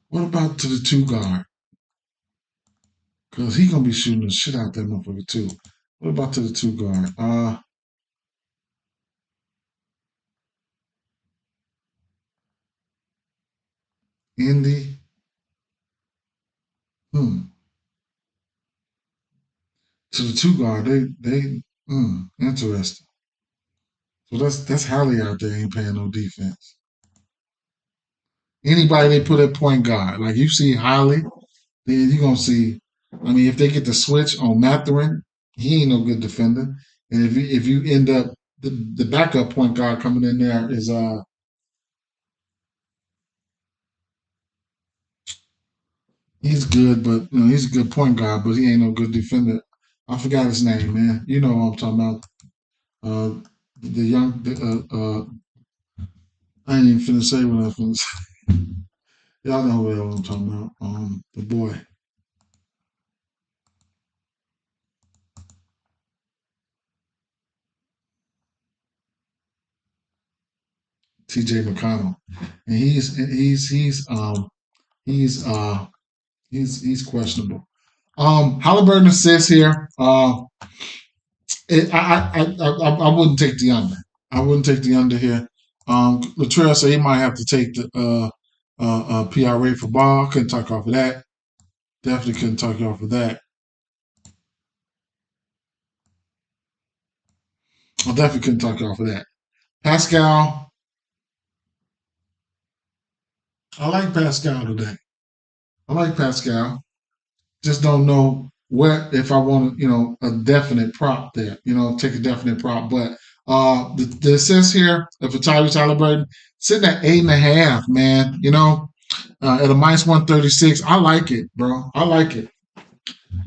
What about to the 2 guard? Because he's gonna be shooting the shit out that motherfucker too. What about to the 2 guard? Indy. To the 2 guard, interesting. So that's Hallie out there ain't paying no defense. Anybody they put at point guard, like you see Hallie, then you're gonna see. I mean, if they get the switch on Mathurin, he ain't no good defender. And if you end up the backup point guard coming in there is he's good, but he's a good point guard, but he ain't no good defender. I forgot his name, man. You know what I'm talking about. The young, I ain't even finna say what I was finna say. Y'all know what I'm talking about. The boy, T.J. McConnell, and he's questionable. Halliburton assists here. I wouldn't take the under. I wouldn't take the under here. Latrell said he might have to take the PRA for ball. Couldn't talk off of that. Definitely couldn't talk off of that. I definitely couldn't talk off of that. Pascal, I like Pascal today. I like Pascal. Just don't know where if I want a definite prop there. Take a definite prop. But the assist here for Tyrese Halliburton sitting at 8.5, man. At a -136. I like it, bro. I like it.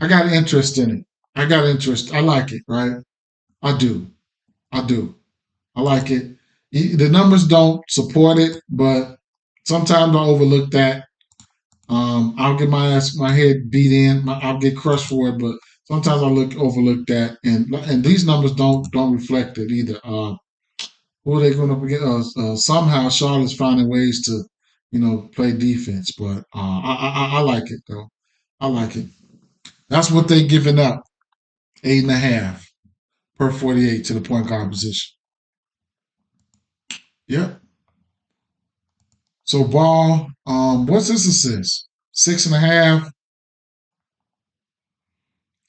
I got interest in it. I got interest. I like it, right? I do. I do. I like it. The numbers don't support it, but sometimes I overlook that. I'll get my head beat in. I'll get crushed for it, but sometimes I overlook that, and these numbers don't reflect it either. Who are they going up against? Somehow Charlotte's finding ways to, play defense, but I like it though. I like it. That's what they giving up. 8.5 per 48 to the point guard position. Yep. So Ball, what's his assist? 6.5.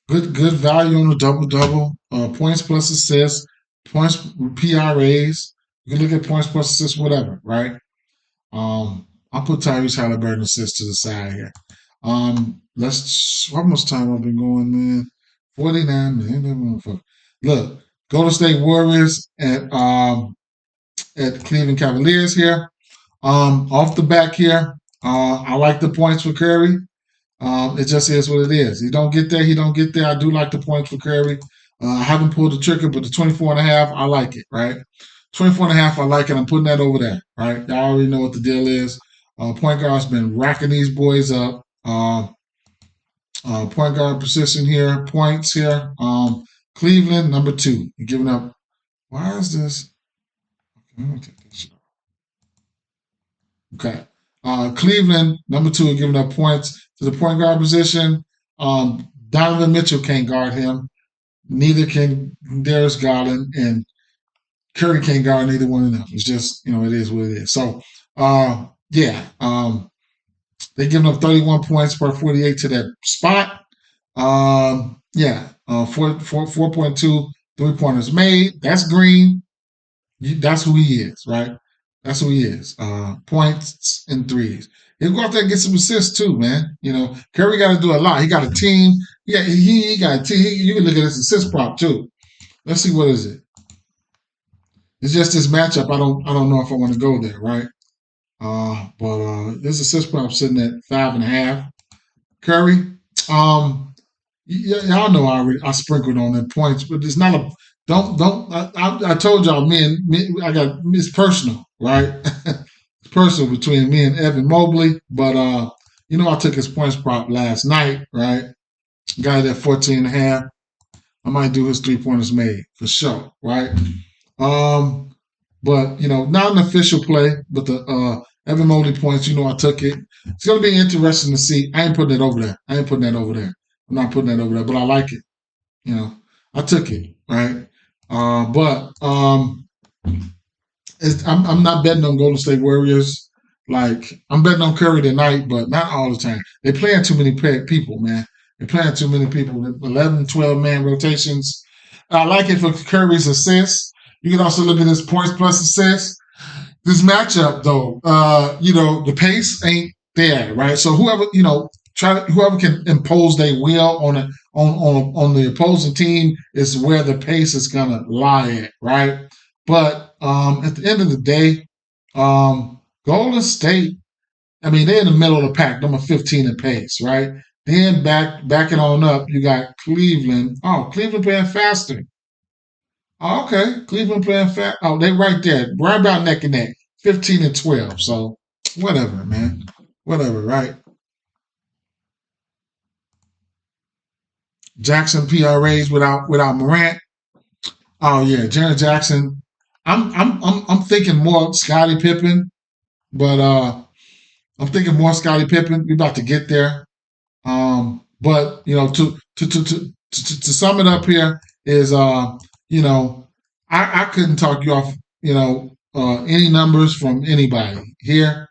Good value on the double. Points plus assists, points PRAs. You can look at points plus assists, whatever, right? I'll put Tyrese Halliburton assist to the side here. How much time I've been going, man? 49 minutes. Look, Golden State Warriors at Cleveland Cavaliers here. Off the back here, I like the points for Curry. It just is what it is. He don't get there. I do like the points for Curry. I haven't pulled the trigger, but the 24.5, I like it, right? 24.5, I like it. I'm putting that over there, right? Y'all already know what the deal is. Point guard's been racking these boys up. Point guard position here, points here. Cleveland, number 2. You're giving up. Why is this? Okay, let me take this shit. Okay. Cleveland, number 2, are giving up points to the point guard position. Donovan Mitchell can't guard him. Neither can Darius Garland, and Curry can't guard neither one of them. It's just, it is what it is. So, yeah, they're giving up 31 points per 48 to that spot. Yeah, 4.2 3-pointers made. That's Green. That's who he is, right? That's who he is. Points and threes. He'll go out there and get some assists too, man. Curry got to do a lot. He got a team. Yeah, he got a team. You can look at his assist prop too. Let's see, what is it? It's just this matchup. I don't know if I want to go there, right? But this assist prop sitting at 5.5. Curry, y'all know I sprinkled on the points, but it's not a don't. I told y'all, I got it's personal, right? It's personal between me and Evan Mobley, but I took his points prop last night, right? Got it at 14.5. I might do his 3-pointers made for sure, right? But not an official play, but the Evan Mobley points, I took it. It's gonna be interesting to see. I ain't putting it over there. I'm not putting that over there, but I like it. I took it, right? But I'm not betting on Golden State Warriors. Like, I'm betting on Curry tonight, but not all the time. They're playing too many people, man. They're playing too many people. 11, 12-man rotations. I like it for Curry's assists. You can also look at his points plus assists. This matchup, though, the pace ain't there, right? So whoever can impose their will on the opposing team is where the pace is gonna lie at, right? But at the end of the day, Golden State, I mean, they're in the middle of the pack, number 15 in pace, right? Then backing on up, you got Cleveland. Oh, Cleveland playing faster. Oh, okay, Cleveland playing fast. Oh, they right there, right about neck and neck, 15 and 12. So whatever, man, whatever, right? Jackson PRAs without Morant. Oh yeah, Jaren Jackson. I'm thinking more Scottie Pippen, but I'm thinking more Scottie Pippen. We about to get there. But to sum it up here is you know I couldn't talk you off any numbers from anybody here,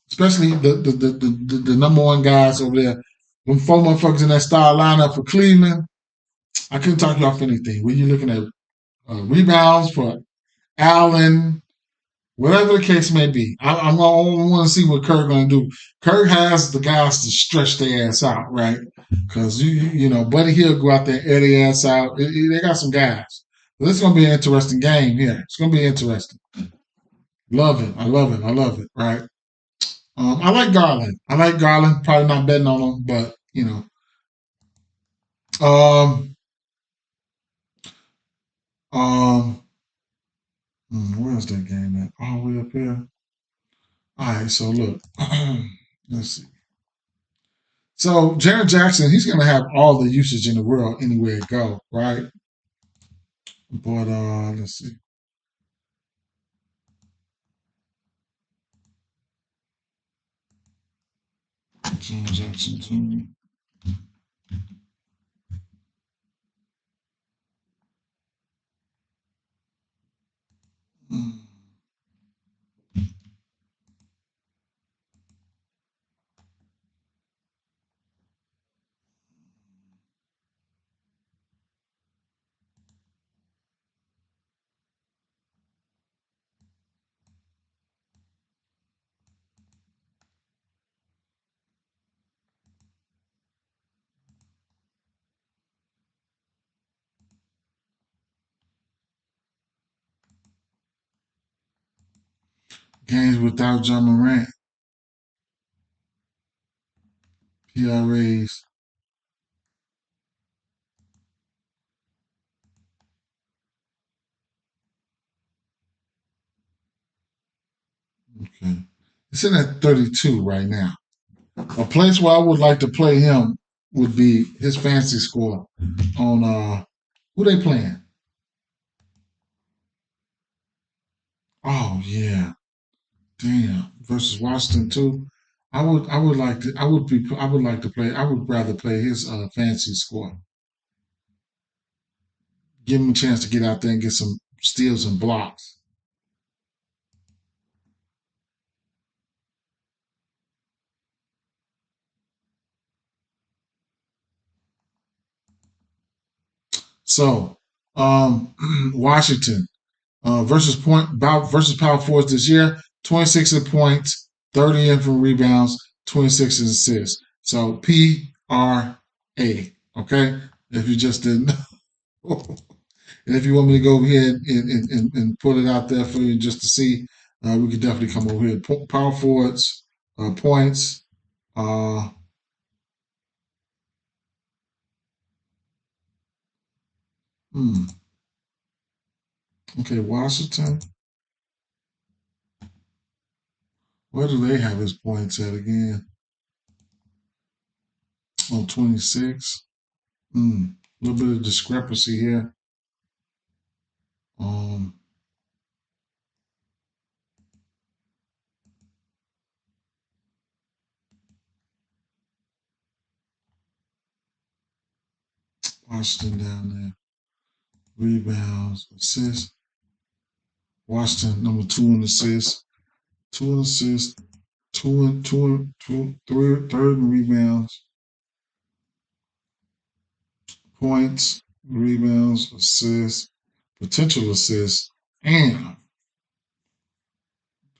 especially the number one guys over there. When 4 motherfuckers in that star lineup for Cleveland, I couldn't talk you off anything. When you're looking at rebounds for Allen, whatever the case may be, I want to see what Kirk going to do. Kirk has the guys to stretch their ass out, right? Because Buddy Hill go out there and air their ass out. They got some guys. But this is going to be an interesting game here. It's going to be interesting. Love it. I love it. I love it. Right. I like Garland. Probably not betting on him, but Um. Um. Where's that game at? All the way up here. All right. So look. Let's see. So Jaren Jackson, he's going to have all the usage in the world anywhere it go, right? But let's see. Jaren Jackson. Games without John Morant. PRAs. Okay. It's in at 32 right now. A place where I would like to play him would be his fantasy score on who they playing? Oh yeah, damn versus Washington too. I would like to I would like to play I would rather play his fantasy score. Give him a chance to get out there and get some steals and blocks. So Washington versus power forwards this year. 26 in points, 30 in for rebounds, 26 in assists. So PRA. Okay, if you just didn't know. And if you want me to go over here and put it out there for you just to see, we could definitely come over here. Power forwards, points. Uh, hmm, okay, Washington. Where do they have his points at again? On 26. A little bit of discrepancy here. Um, Washington down there. Rebounds, assists. Washington number 2 in assists, 2 in assists, third in rebounds, points, rebounds, assists, potential assists, and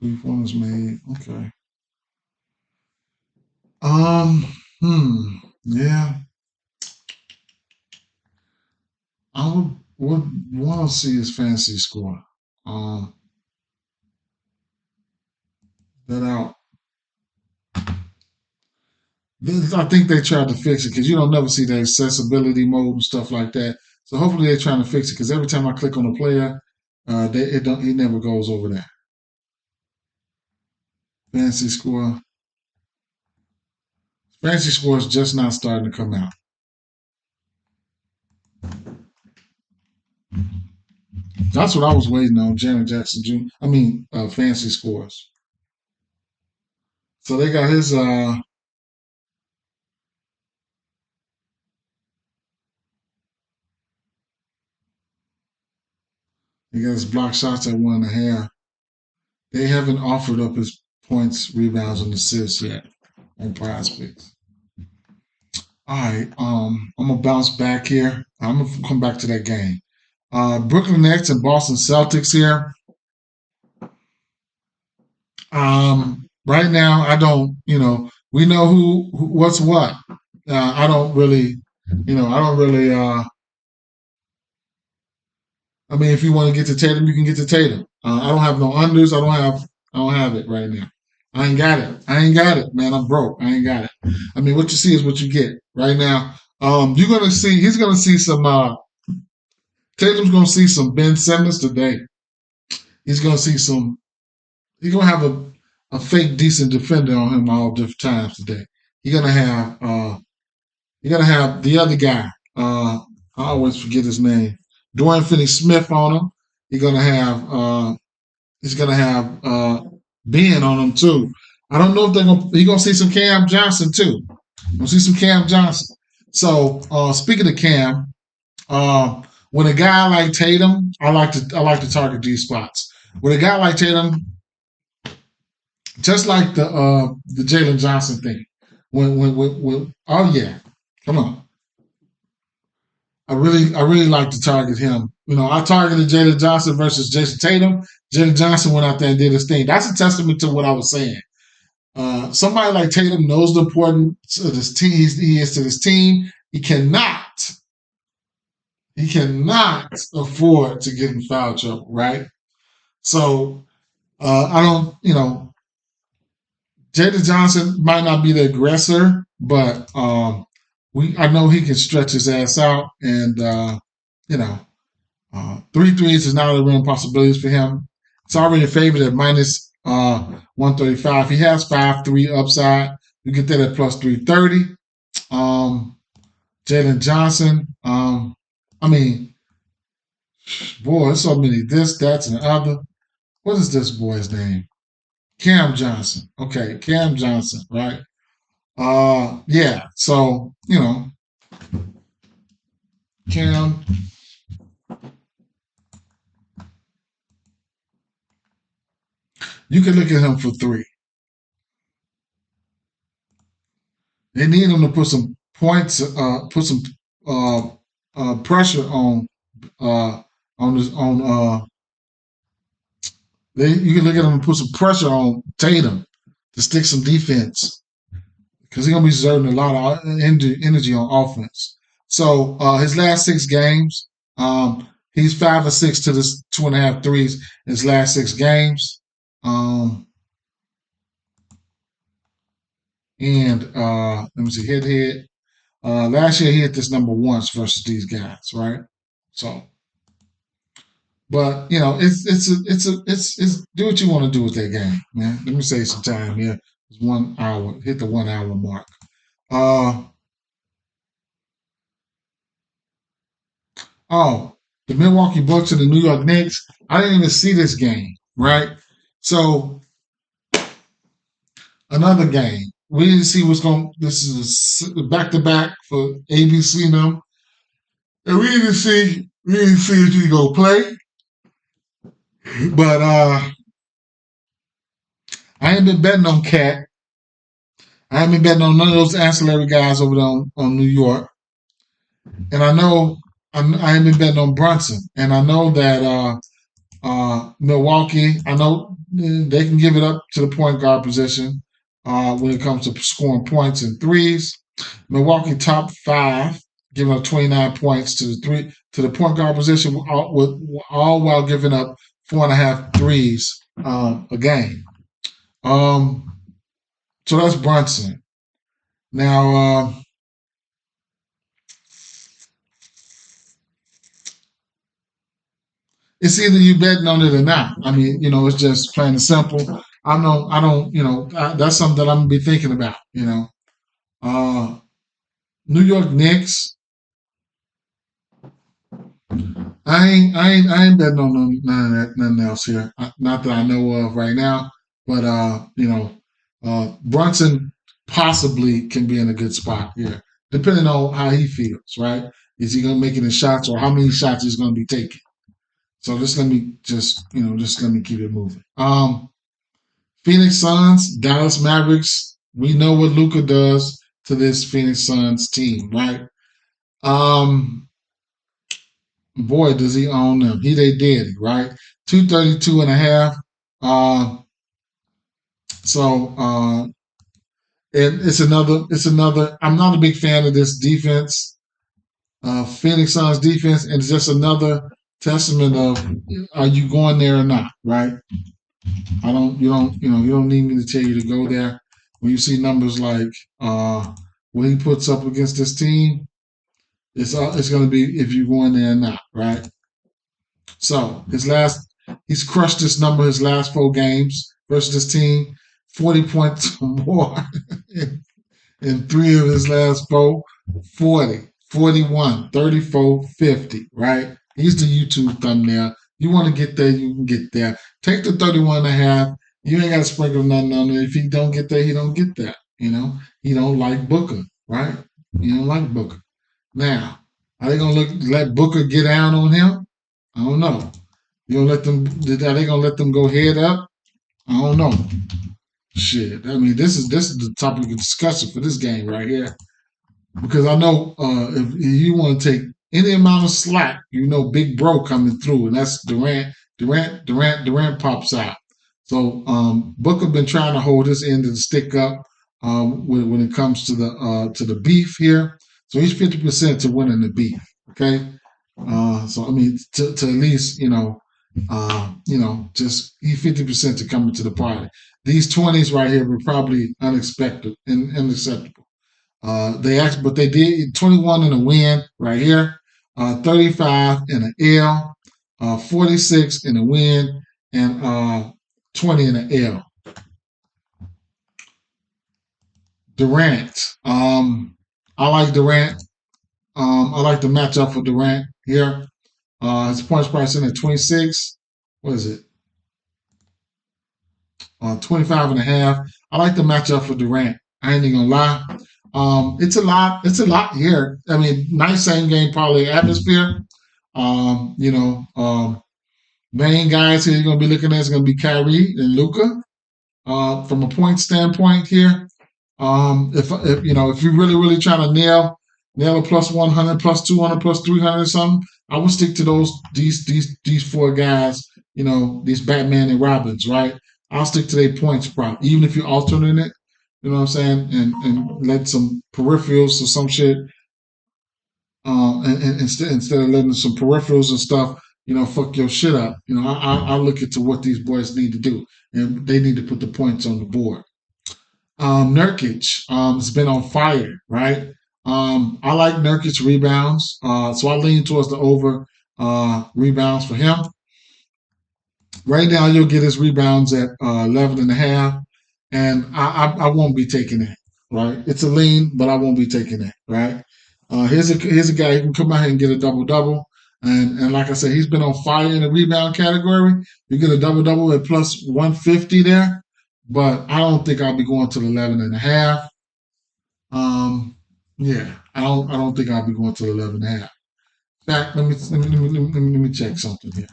3 pointers made. Okay. Um. Yeah. I would want to see his fantasy score. Um. That out. I think they tried to fix it because you don't never see the accessibility mode and stuff like that. So hopefully they're trying to fix it because every time I click on a player, it never goes over there. Fantasy score. Fantasy score is just not starting to come out. That's what I was waiting on, Janet Jackson Jr. Fantasy scores. So they got his he got his block shots at 1.5. They haven't offered up his points, rebounds, and assists yet on prize picks. All right, I'm gonna bounce back here. I'm gonna come back to that game. Brooklyn Nets and Boston Celtics here. Right now, I don't, we know what's what. I don't really, I don't really. If you want to get to Tatum, you can get to Tatum. I don't have no unders. I don't have it right now. I ain't got it. I ain't got it, man. I'm broke. I ain't got it. What you see is what you get right now. You're gonna see. He's gonna see some. Tatum's gonna see some Ben Simmons today. He's gonna see some. He's gonna have a fake decent defender on him all different times today. You're gonna have. You're gonna have the other guy. I always forget his name. Dorian Finney-Smith on him. You're gonna have. He's gonna have Ben on him too. I don't know if they're gonna. He's gonna see some Cam Johnson too. Gonna see some Cam Johnson. So speaking of Cam, when a guy like Tatum, I like to target these spots. With a guy like Tatum, just like the Jalen Johnson thing. When oh yeah, come on. I really like to target him. I targeted Jalen Johnson versus Jason Tatum. Jalen Johnson went out there and did his thing. That's a testament to what I was saying. Somebody like Tatum knows the importance of this team. He is to this team. He cannot afford to get in foul trouble, right? So I don't, Jalen Johnson might not be the aggressor, but I know he can stretch his ass out, and you know, 3 threes is not a real possibility for him. It's already favored at minus 135. He has 5-3 upside, You get that at plus 330. Jalen Johnson. I mean, boy, there's so many this, that's, and other. What is this boy's name? Cam Johnson. Okay, Cam Johnson, right? Yeah. So, Cam, you can look at him for 3. They need him to put some points, put some uh, pressure on this you can look at him and put some pressure on Tatum to stick some defense because he's gonna be exerting a lot of energy on offense. So his last 6 games, he's 5 or 6 to this 2.5 threes in his last 6 games. And let me see, head. Last year he hit this number once versus these guys, right? So, but it's do what you want to do with that game, man. Let me save some time here. It's 1 hour, hit the 1 hour mark. The Milwaukee Bucks and the New York Knicks. I didn't even see this game, right? So another game. We didn't see what's going. This is a back-to-back for ABC now, and we didn't see if he go play. But I ain't been betting on Cat. I haven't been betting on none of those ancillary guys over there on New York. And I know I ain't been betting on Brunson. And I know that Milwaukee, I know they can give it up to the point guard position when it comes to scoring points and threes. Milwaukee top 5, giving up 29 points to the point guard position, all while giving up 4.5 threes a game. So that's Brunson. Now, it's either you betting on it or not. I mean, it's just plain and simple. I don't, that's something that I'm gonna be thinking about. New York Knicks. I ain't betting on nothing else here. Not that I know of right now, but Brunson possibly can be in a good spot here, depending on how he feels. Right? Is he gonna make any shots, or how many shots he's gonna be taking? So just let me keep it moving. Phoenix Suns, Dallas Mavericks. We know what Luka does to this Phoenix Suns team, right? Boy, does he own them. They did, right? 232.5. And it's another. I'm not a big fan of this defense, Phoenix Suns defense, and it's just another testament of are you going there or not, right? You don't need me to tell you to go there. When you see numbers like what he puts up against this team, it's going to be if you're going there or not, right? So he's crushed this number his last 4 games versus this team, 40 points or more in 3 of his last 4, 40, 41, 34, 50, right? Here's the YouTube thumbnail. You want to get there, you can get there. Take the 31.5. You ain't got to sprinkle nothing on it. If he don't get there, he don't get there. He don't like Booker, right? He don't like Booker. Now, are they gonna let Booker get down on him? I don't know. You gonna let them? Are they gonna let them go head up? I don't know. Shit. I mean, this is the topic of discussion for this game right here. Because I know if you want to take any amount of slack, Big Bro coming through, and that's Durant. Durant pops out. So Booker been trying to hold his end of the stick up when it comes to the beef here. So he's 50% to winning the beef. Okay. So I mean, to at least just he's 50% to coming to the party. These 20s right here were probably unexpected and unacceptable. But they did 21 in a win right here, 35 in an L, 46 in a win, and 20 in an L. Durant. I like Durant. I like the matchup for Durant here. His points price in at 26. What is it? 25 and a half. I like the matchup for Durant. I ain't even gonna lie. It's a lot. It's a lot here. I mean, nice same game parlay atmosphere. You know, main guys here you're gonna be looking at is gonna be Kyrie and Luka. From a point standpoint here, if you know if you're really trying to nail a plus 100, plus 200, plus 300 or something, I would stick to these four guys. You know, these Batman and Robins, right? I'll stick to their points prop, even if you're alternate it. You know what I'm saying? And let some peripherals or some shit. And instead of letting some peripherals and stuff, you know, fuck your shit up. You know, I look into what these boys need to do, and they need to put the points on the board. Nurkic has been on fire, right? I like Nurkic rebounds, so I lean towards the over rebounds for him. Right now, you'll get his rebounds at 11 and a half, and I won't be taking that, right? It's a lean, but I won't be taking that, right? Here's a guy who can come out here and get a double double, and like I said, he's been on fire in the rebound category. You get a double double at plus 150 there, but I don't think I'll be going to the 11 and a half. Yeah, I don't think I'll be going to the 11 and a half. In fact, let me check something here.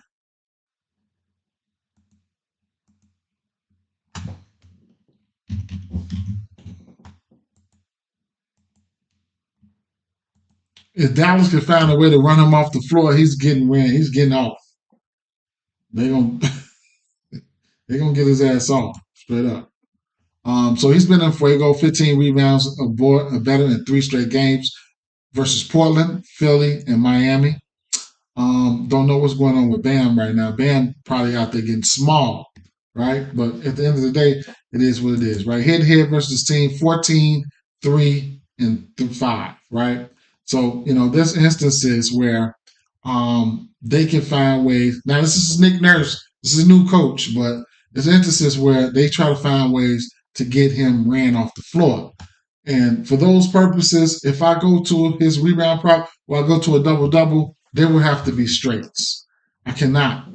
If Dallas can find a way to run him off the floor, he's getting ran. He's getting off. They gonna they gonna get his ass off straight up. So he's been in fuego, 15 rebounds, a better in 3 straight games versus Portland, Philly, and Miami. Don't know what's going on with Bam right now. Bam probably out there getting small, right? But at the end of the day, it is what it is, right? Head to head versus team 14, 3, and 5, right? So, you know, there's instances where they can find ways. Now, this is Nick Nurse. This is a new coach, but there's instances where they try to find ways to get him ran off the floor. And for those purposes, if I go to his rebound prop or I go to a double double, there will have to be straights. I cannot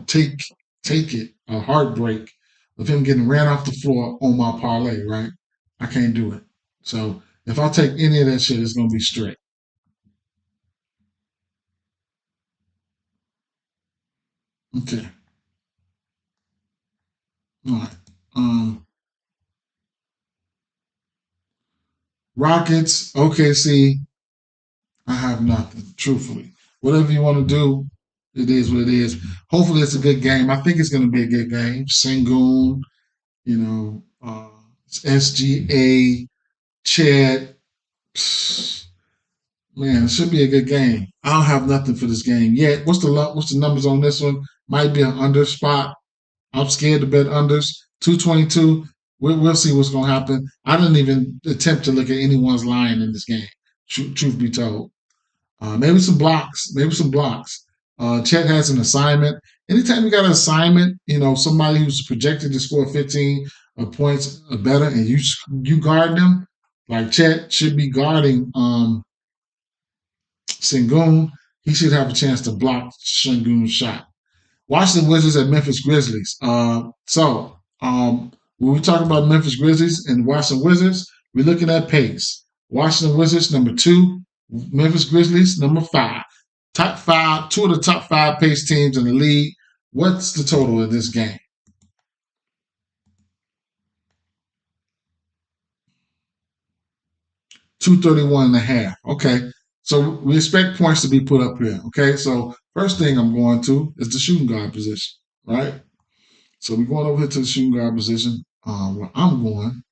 take it a heartbreak of him getting ran off the floor on my parlay, right? I can't do it. So if I take any of that shit, it's gonna be straight. Okay. All right. Rockets, OKC, I have nothing, truthfully. Whatever you want to do, it is what it is. Hopefully, it's a good game. I think it's going to be a good game. Sengun, you know, SGA, Chad. Man, it should be a good game. I don't have nothing for this game yet. What's the numbers on this one? Might be an under spot. I'm scared to bet unders. 222. We'll see what's going to happen. I didn't even attempt to look at anyone's line in this game. Truth be told. Maybe some blocks. Maybe some blocks. Chet has an assignment. Anytime you got an assignment, you know, somebody who's projected to score 15 points or better, and you guard them, like Chet should be guarding Sengun. He should have a chance to block Sengun's shot. Washington Wizards at Memphis Grizzlies. When we talk about Memphis Grizzlies and Washington Wizards, we're looking at pace. Washington Wizards number 2, Memphis Grizzlies number 5. Top 5, 2 of the top 5 pace teams in the league. What's the total of this game? 231 and a half. Okay. So we expect points to be put up here. Okay. So first thing I'm going to is the shooting guard position, right? So we're going over here to the shooting guard position. Where I'm going.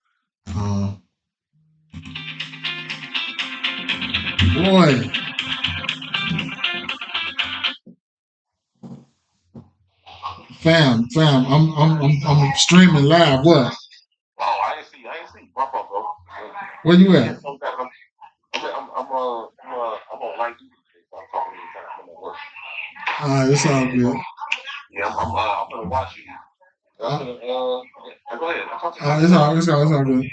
Boy, fam, I'm streaming live. What? Oh, I ain't see. My fault, bro. Where you at? I'm on line 2. So I'm talking anytime. I'm at work. All right, it's all good. Yeah, I'm gonna watch you. Go ahead. It's all good.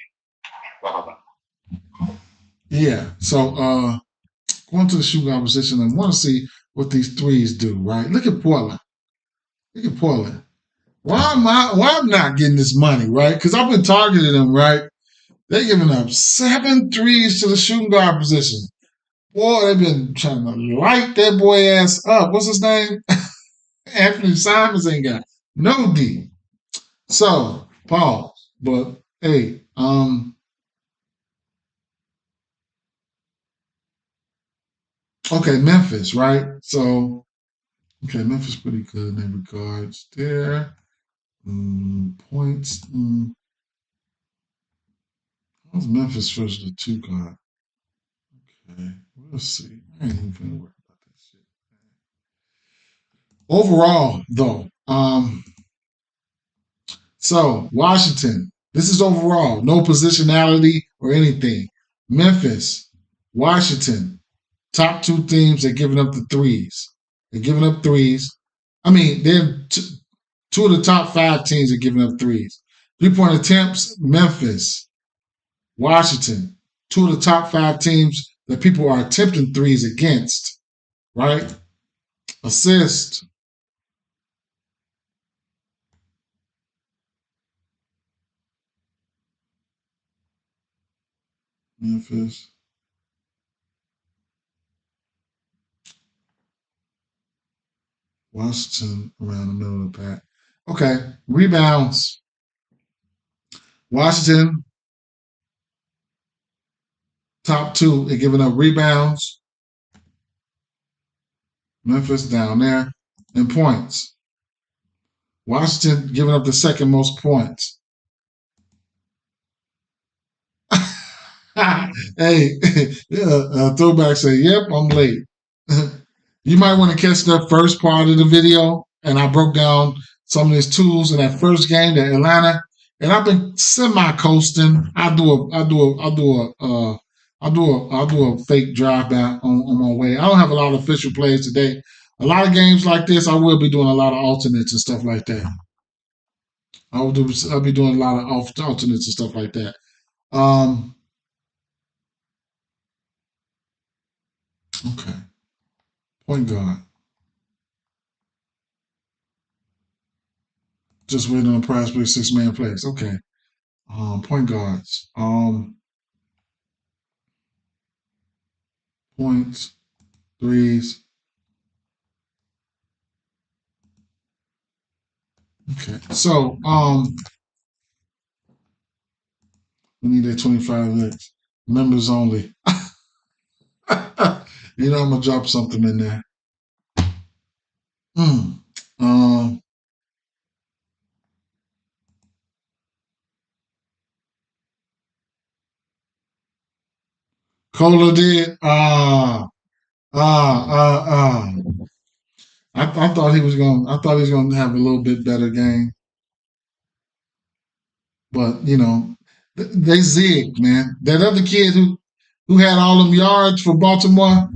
Yeah. So going to the shooting guard position and want to see what these threes do, right? Look at Portland. Look at Portland. Why am I not getting this money, right? Because I've been targeting them, right? They're giving up 7 threes to the shooting guard position. Boy, they've been trying to light that boy ass up. What's his name? Anthony Simons ain't got no D. So, pause. But hey, okay, Memphis, right? So, okay, Memphis pretty good in that regards there. Points. How's Memphis versus the 2 guard? Okay, we'll see. I ain't even gonna worry about that shit. Overall, though, so Washington, this is overall, no positionality or anything. Memphis, Washington, top 2 teams are giving up the threes. They're giving up threes. I mean, they're 2 of the top 5 teams are giving up threes. 3-point attempts, Memphis, Washington, 2 of the top 5 teams that people are attempting threes against, right? Assist, Memphis, Washington around the middle of the pack. Okay, rebounds. Washington, top 2, they're giving up rebounds. Memphis down there. And points. Washington giving up the second most points. Hey, Throwback say, yep, I'm late. You might want to catch that first part of the video, and I broke down some of these tools in that first game, that Atlanta, and I've been semi-coasting. I'll do a fake drive back on my way. I don't have a lot of official plays today. A lot of games like this, I will be doing a lot of alternates and stuff like that. I'll be doing a lot of alternates and stuff like that. Okay, point guard. Just waiting on the prize play 6-man plays. Okay. Point guards. Points, threes. Okay. So we need that 25 licks. Members only. You know I'm gonna drop something in there. Um Cola did. I thought he was gonna have a little bit better game. But they zigged, man. That other kid who had all them yards for Baltimore,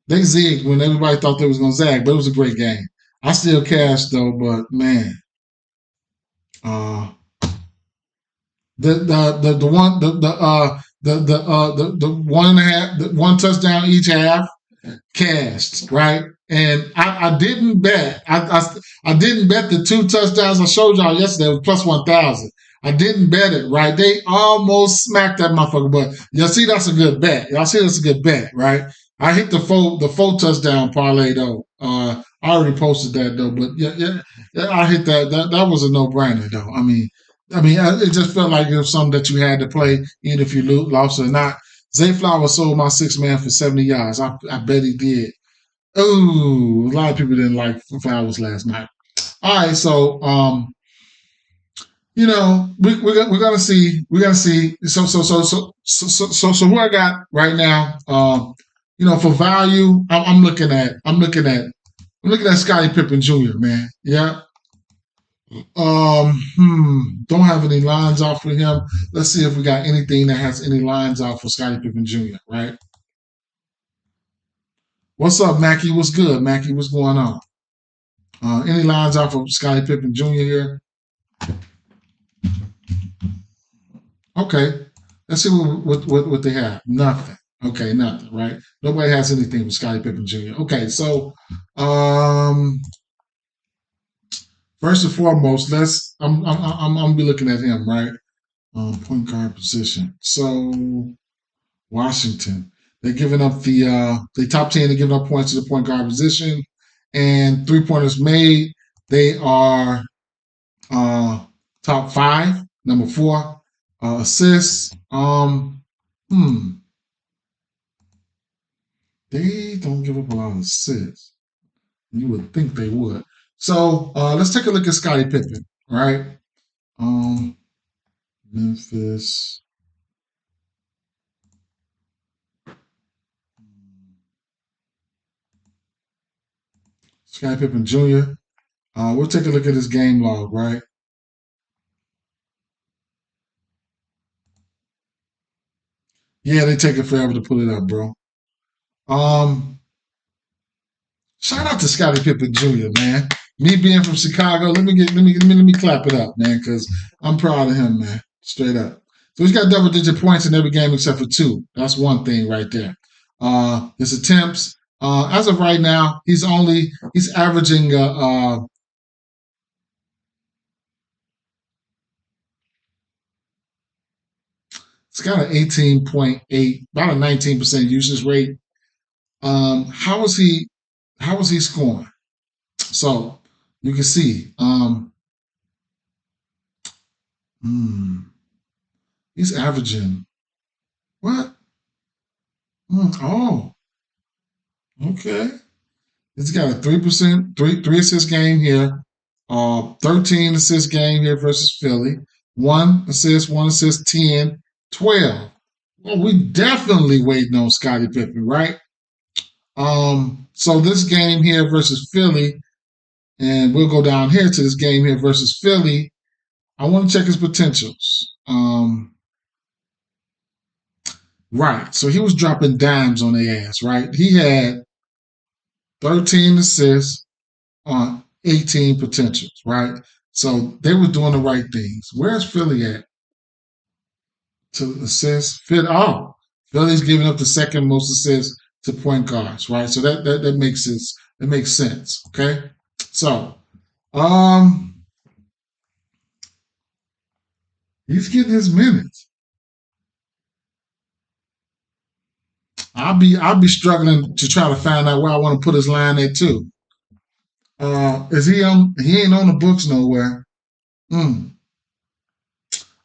they zigged when everybody thought they was gonna zag. But it was a great game. I still cashed though, but man, uh, the one the 1.5 one touchdown each half cashed, right? And I didn't bet. I didn't bet the 2 touchdowns I showed y'all yesterday was plus 1,000. I didn't bet it, right? They almost smacked that motherfucker, but y'all see that's a good bet. Y'all see that's a good bet, right? I hit the full touchdown parlay though. I already posted that though, but yeah, I hit that. That was a no brainer though. It just felt like it was something that you had to play, even if you lost or not. Zay Flowers sold my 6-man for 70 yards. I bet he did. Oh, a lot of people didn't like Flowers last night. All right, so we're gonna see. We're gonna see. So who I got right now? For value, I'm looking at Scottie Pippen Jr. Man, yeah. Don't have any lines off for him. Let's see if we got anything that has any lines off for Scottie Pippen Jr. Right? What's up, Mackie? What's good, Mackie? What's going on? Any lines off of Scottie Pippen Jr. here? Okay. Let's see what they have. Nothing. Okay, nothing. Right. Nobody has anything with Scottie Pippen Jr. Okay, so first and foremost, I'm gonna be looking at him, right? Point guard position. So Washington, they're giving up they top 10. They're giving up points to the point guard position, and 3-pointers made. They are top 5. Number 4, assists. They don't give up a lot of assists. You would think they would. So let's take a look at Scottie Pippen. All right. Memphis. Scottie Pippen Jr. We'll take a look at his game log, right? Yeah, they take it forever to pull it up, bro. Um, Shout out to Scottie Pippen Jr., man. Me being from Chicago, let me clap it up, man, because I'm proud of him, man. Straight up. So he's got double-digit points in every game except for 2. That's one thing right there. His attempts, as of right now, he's averaging it's got an 18.8, about a 19% usage rate. How is he scoring? So you can see, he's averaging what? Oh, okay. He's got a 3%, three assist game here. 13 assist game here versus Philly. 1 assist, 10, 12. Well, we definitely waiting on Scottie Pippen, right? So this game here versus Philly, and we'll go down here to this game here versus Philly. I want to check his potentials. Right. So he was dropping dimes on their ass, right? He had 13 assists on 18 potentials, right? So they were doing the right things. Where's Philly at to assist? Philly's giving up the second most assists to point guards, right? So that makes sense. That makes sense. Okay. So he's getting his minutes. I'll be struggling to try to find out where I want to put his line at too. Is he on? He ain't on the books nowhere. Hmm.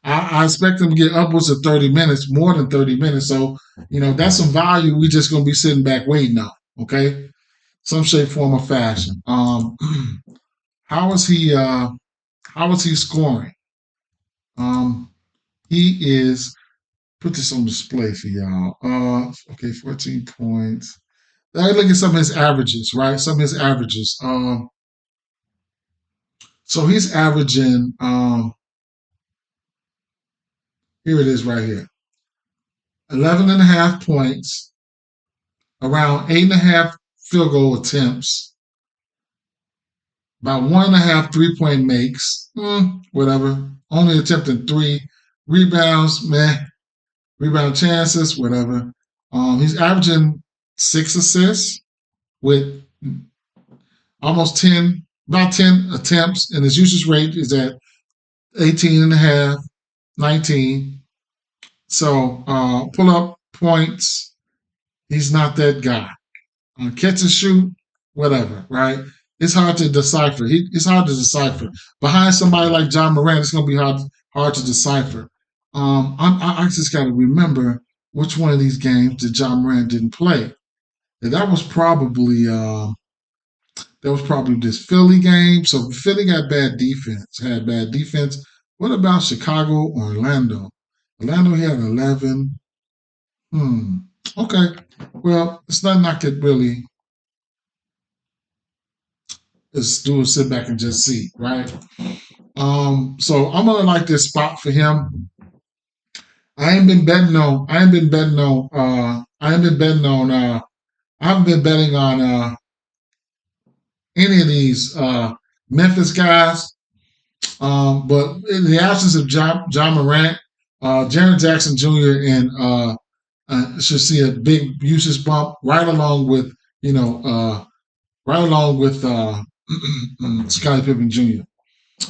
I expect him to get upwards of 30 minutes, more than 30 minutes. So, that's some value we just gonna be sitting back waiting on. Okay, some shape, form, or fashion. How is he? How is he scoring? He is. Put this on display for y'all. Okay, 14 points. Let's look at some of his averages, right? Some of his averages. So he's averaging. Here it is, right here. 11 and a half points, around 8.5 field goal attempts, about 1.5 3-point makes, whatever. Only attempting 3 rebounds, rebound chances, whatever. He's averaging 6 assists with almost 10, about 10 attempts, and his usage rate is at 18 and a half, 19. So pull up points, he's not that guy. Catch and shoot, whatever, right? It's hard to decipher. It's hard to decipher. Behind somebody like John Morant, it's going to be hard to decipher. I just got to remember which one of these games that John Morant didn't play. And that was probably this Philly game. So Philly got bad defense, had bad defense. What about Chicago or Orlando? Orlando had 11. Okay. Well, it's nothing I could really just do is sit back and just see, right? So I'm gonna like this spot for him. I haven't been betting on any of these Memphis guys. But in the absence of John Morant, Jaron Jackson Jr. and should see a big usage bump right along with right along with Scottie Pippen Jr.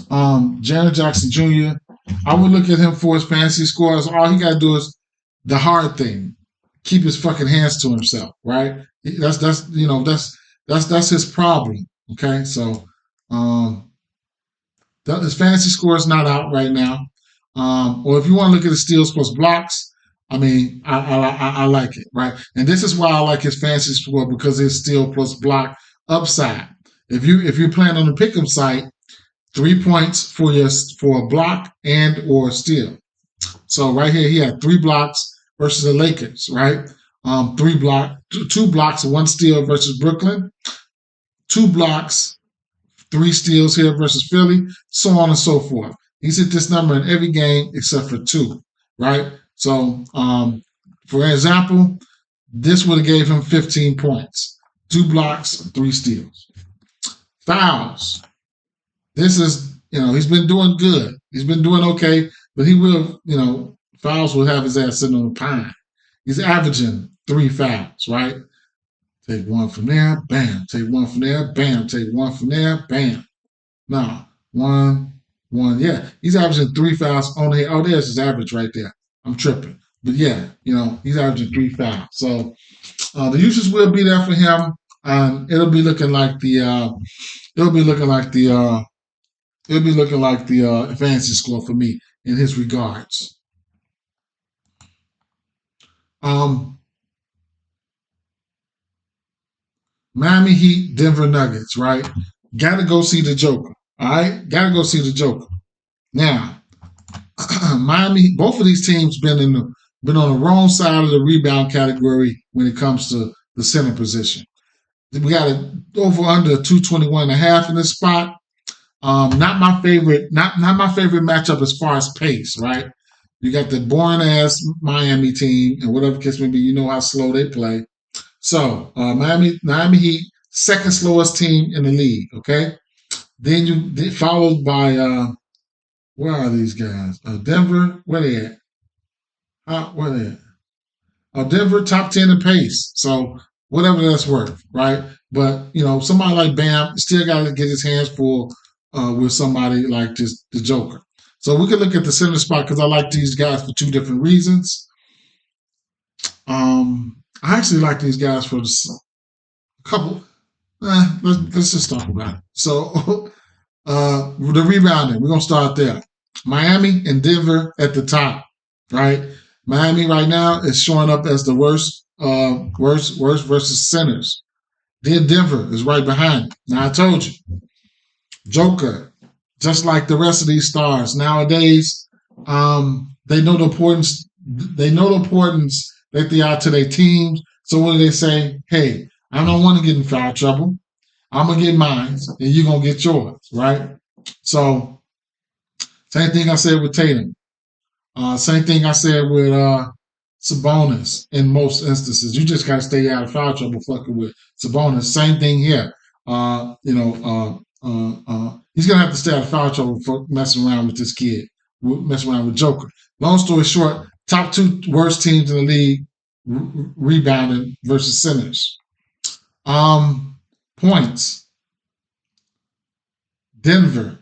Jaron Jackson Jr. I would look at him for his fantasy scores. All he got to do is the hard thing: keep his fucking hands to himself. Right? That's his problem. Okay, so his fantasy score is not out right now. Or if you want to look at the steals plus blocks, I mean, I like it, right? And this is why I like his fantasy score because it's steal plus block upside. If you're playing on the pick'em site, 3 points for a block and or steal. So right here, he had 3 blocks versus the Lakers, right? 2 blocks, 1 steal versus Brooklyn, 2 blocks, 3 steals here versus Philly, so on and so forth. He's hit this number in every game except for 2, right? So, for example, this would have gave him 15 points, 2 blocks, 3 steals. Fouls. This is, he's been doing good. He's been doing okay, but he will, fouls will have his ass sitting on the pine. He's averaging 3 fouls, right? Take 1 from there, bam. Take 1 from there, bam. Take 1 from there, bam. Now, 1, yeah. He's averaging 3 fouls on here. Oh, there's his average right there. I'm tripping. But yeah, he's averaging 3 fouls. So the usage will be there for him. It'll be looking like the fantasy score for me in his regards. Miami Heat, Denver Nuggets, right? Gotta go see the Joker. All right? Gotta go see the Joker. Now, Miami, both of these teams been on the wrong side of the rebound category when it comes to the center position. We got it over under 221.5 in this spot. Not my favorite matchup as far as pace, right? You got the boring ass Miami team, and whatever case may be, you know how slow they play. So Miami Heat, second slowest team in the league. Okay, then followed by where are these guys? Denver, where they at? Where they at? Denver, top 10 in pace. So whatever that's worth, right? But somebody like Bam still got to get his hands full with somebody like just the Joker. So we can look at the center spot because I like these guys for 2 different reasons. I actually like these guys for a couple. Let's just talk about it. So the rebounding, we're gonna start there. Miami and Denver at the top, right? Miami right now is showing up as the worst versus centers. Then Denver is right behind it. Now I told you, Joker, just like the rest of these stars nowadays, they know the importance. They know the importance that they are to their teams. So what do they say? Hey, I don't want to get in foul trouble. I'm gonna get mine, and you're gonna get yours, right? So same thing I said with Tatum. Same thing I said with Sabonis in most instances. You just got to stay out of foul trouble fucking with Sabonis. Same thing here. He's going to have to stay out of foul trouble for messing around with this kid, messing around with Joker. Long story short, top 2 worst teams in the league rebounding versus centers. Points. Denver.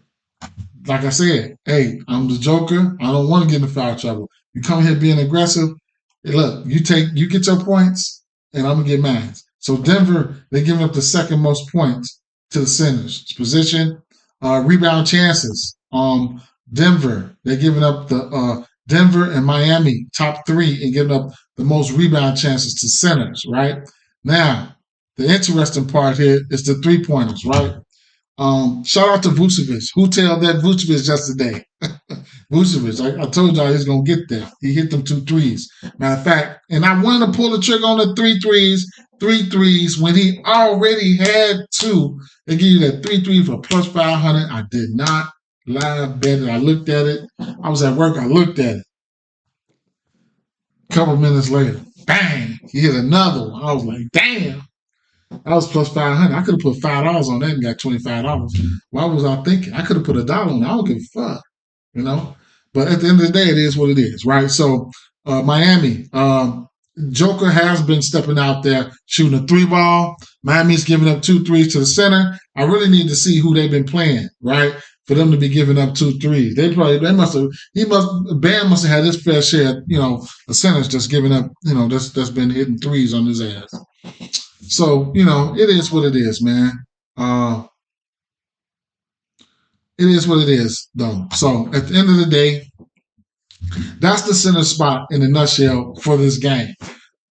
Like I said, hey, I'm the Joker. I don't want to get in foul trouble. You come here being aggressive. Hey, look, you get your points, and I'm gonna get mine. So Denver, they're giving up the second most points to the centers position. Rebound chances. Denver, they're giving up the Denver and Miami top 3 and giving up the most rebound chances to centers. Right now, the interesting part here is the 3-pointers. Right. Shout out to Vucevic. Who tell that Vucevic yesterday? Vucevic, I told y'all he's going to get there. He hit them 2 threes. Matter of fact, and I wanted to pull the trigger on the 3 threes when he already had 2. They give you that 3 for plus 500. I did not live bet it. I looked at it. I was at work. I looked at it. A couple minutes later, bang, he hit another one. I was like, damn. That was plus 500. I could have put $5 on that and got $25. Why was I thinking? I could have put $1 on it. I don't give a fuck. But at the end of the day, it is what it is, right? So Miami, Joker has been stepping out there shooting a three ball. Miami's giving up 2 threes to the center. I really need to see who they've been playing, right? For them to be giving up 2 threes. Bam must have had his fair share, of centers just giving up, that's been hitting threes on his ass. So, it is what it is, man. It is what it is, though. So at the end of the day, that's the center spot in a nutshell for this game.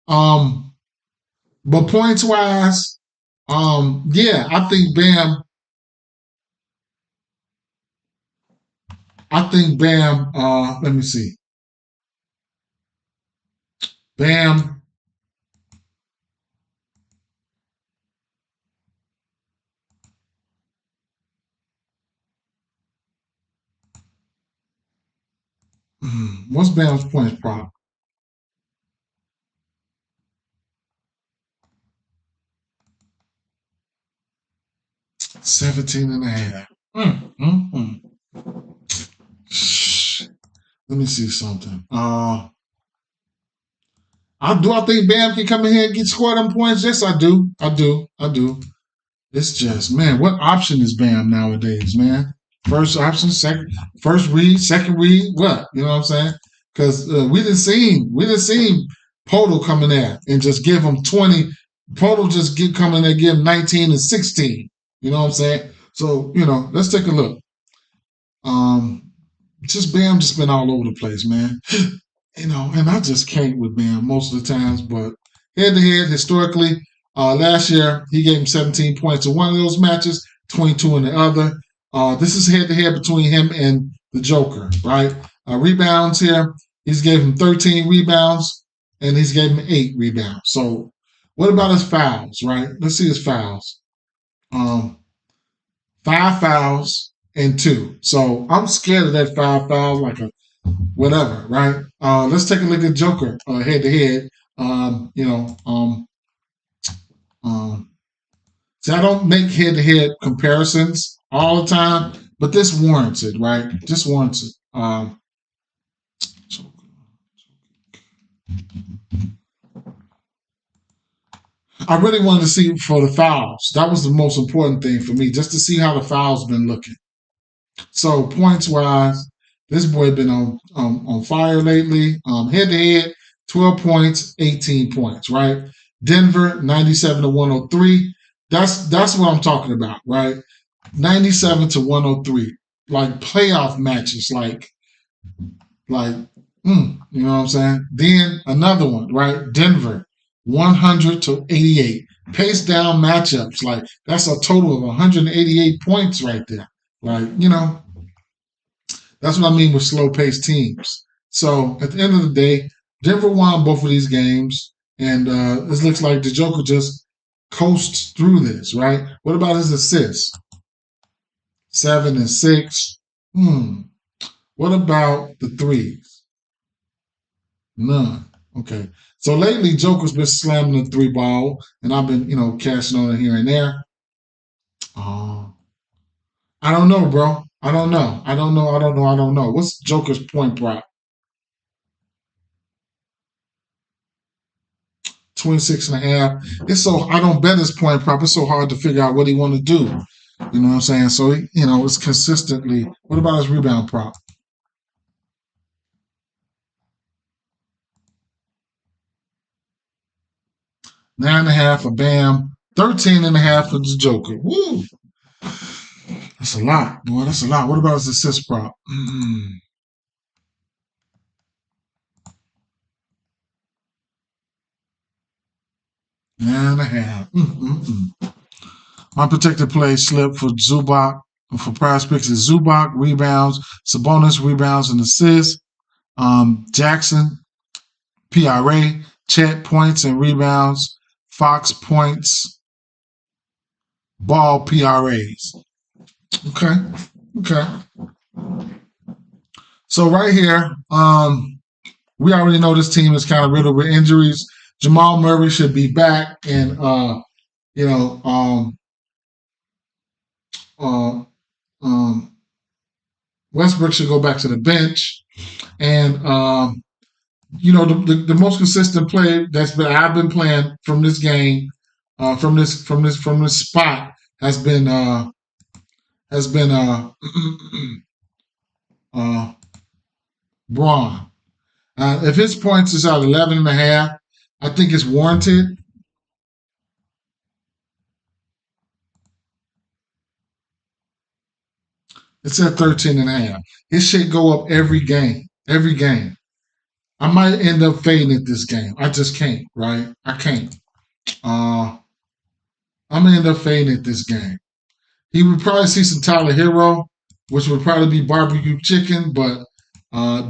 But points wise, yeah, I think Bam. Let me see. Bam. What's Bam's points prop? 17.5. Let me see something. I think Bam can come in here and get scored on points? Yes, I do. It's just, man, what option is Bam nowadays, man? First option, first read, second read, what? You know what I'm saying? Because we didn't see Poto come in there and just give him 20. Poto just come in there and give him 19 and 16. You know what I'm saying? So, let's take a look. Just Bam just been all over the place, man. And I just can't with Bam most of the times, but head to head, historically, last year he gave him 17 points in one of those matches, 22 in the other. This is head to head between him and the Joker, right? Rebounds here, he's gave him 13 rebounds and he's gave him 8 rebounds. So what about his fouls, right? Let's see his fouls. 5 fouls and 2. So I'm scared of that 5 fouls like a whatever, right? Let's take a look at Joker head to head. See, I don't make head to head comparisons all the time, but this warrants it, right? Just warrants it. I really wanted to see for the fouls. That was the most important thing for me, just to see how the fouls been looking. So points wise, this boy been on fire lately. Head to head, 12 points, 18 points, right? Denver, 97 to 103. That's what I'm talking about, right? 97 to 103. Like playoff matches, you know what I'm saying? Then another one, right? Denver, 100 to 88. Pace down matchups, like that's a total of 188 points right there. Like, that's what I mean with slow paced teams. So at the end of the day, Denver won both of these games, and this looks like the Joker just coasts through this, right? What about his assists? 7 and 6. What about the threes? None. Okay. So lately, Joker's been slamming the 3 ball, and I've been, cashing on it here and there. I don't know, bro. I don't know. What's Joker's point prop? 26.5. I don't bet his point prop. It's so hard to figure out what he want to do. You know what I'm saying? So, it's consistently. What about his rebound prop? 9.5 for Bam. 13.5 for the Joker. Woo! That's a lot, boy. That's a lot. What about his assist prop? 9.5. My protected play slip for Zubac. For prize picks is Zubac, rebounds, Sabonis, rebounds and assists. Jackson, PRA, Chet, points and rebounds. Fox, points. Ball, PRAs. Okay. So right here, we already know this team is kind of riddled with injuries. Jamal Murray should be back, and Westbrook should go back to the bench. And the most consistent player I've been playing from this game, from this spot has been Braun. If his points is at 11.5, I think it's warranted. It's at 13.5. His shit go up every game. Every game. I might end up fading at this game. I just can't, right? I can't. I'm gonna end up fading at this game. He would probably see some Tyler Hero, which would probably be barbecue chicken, but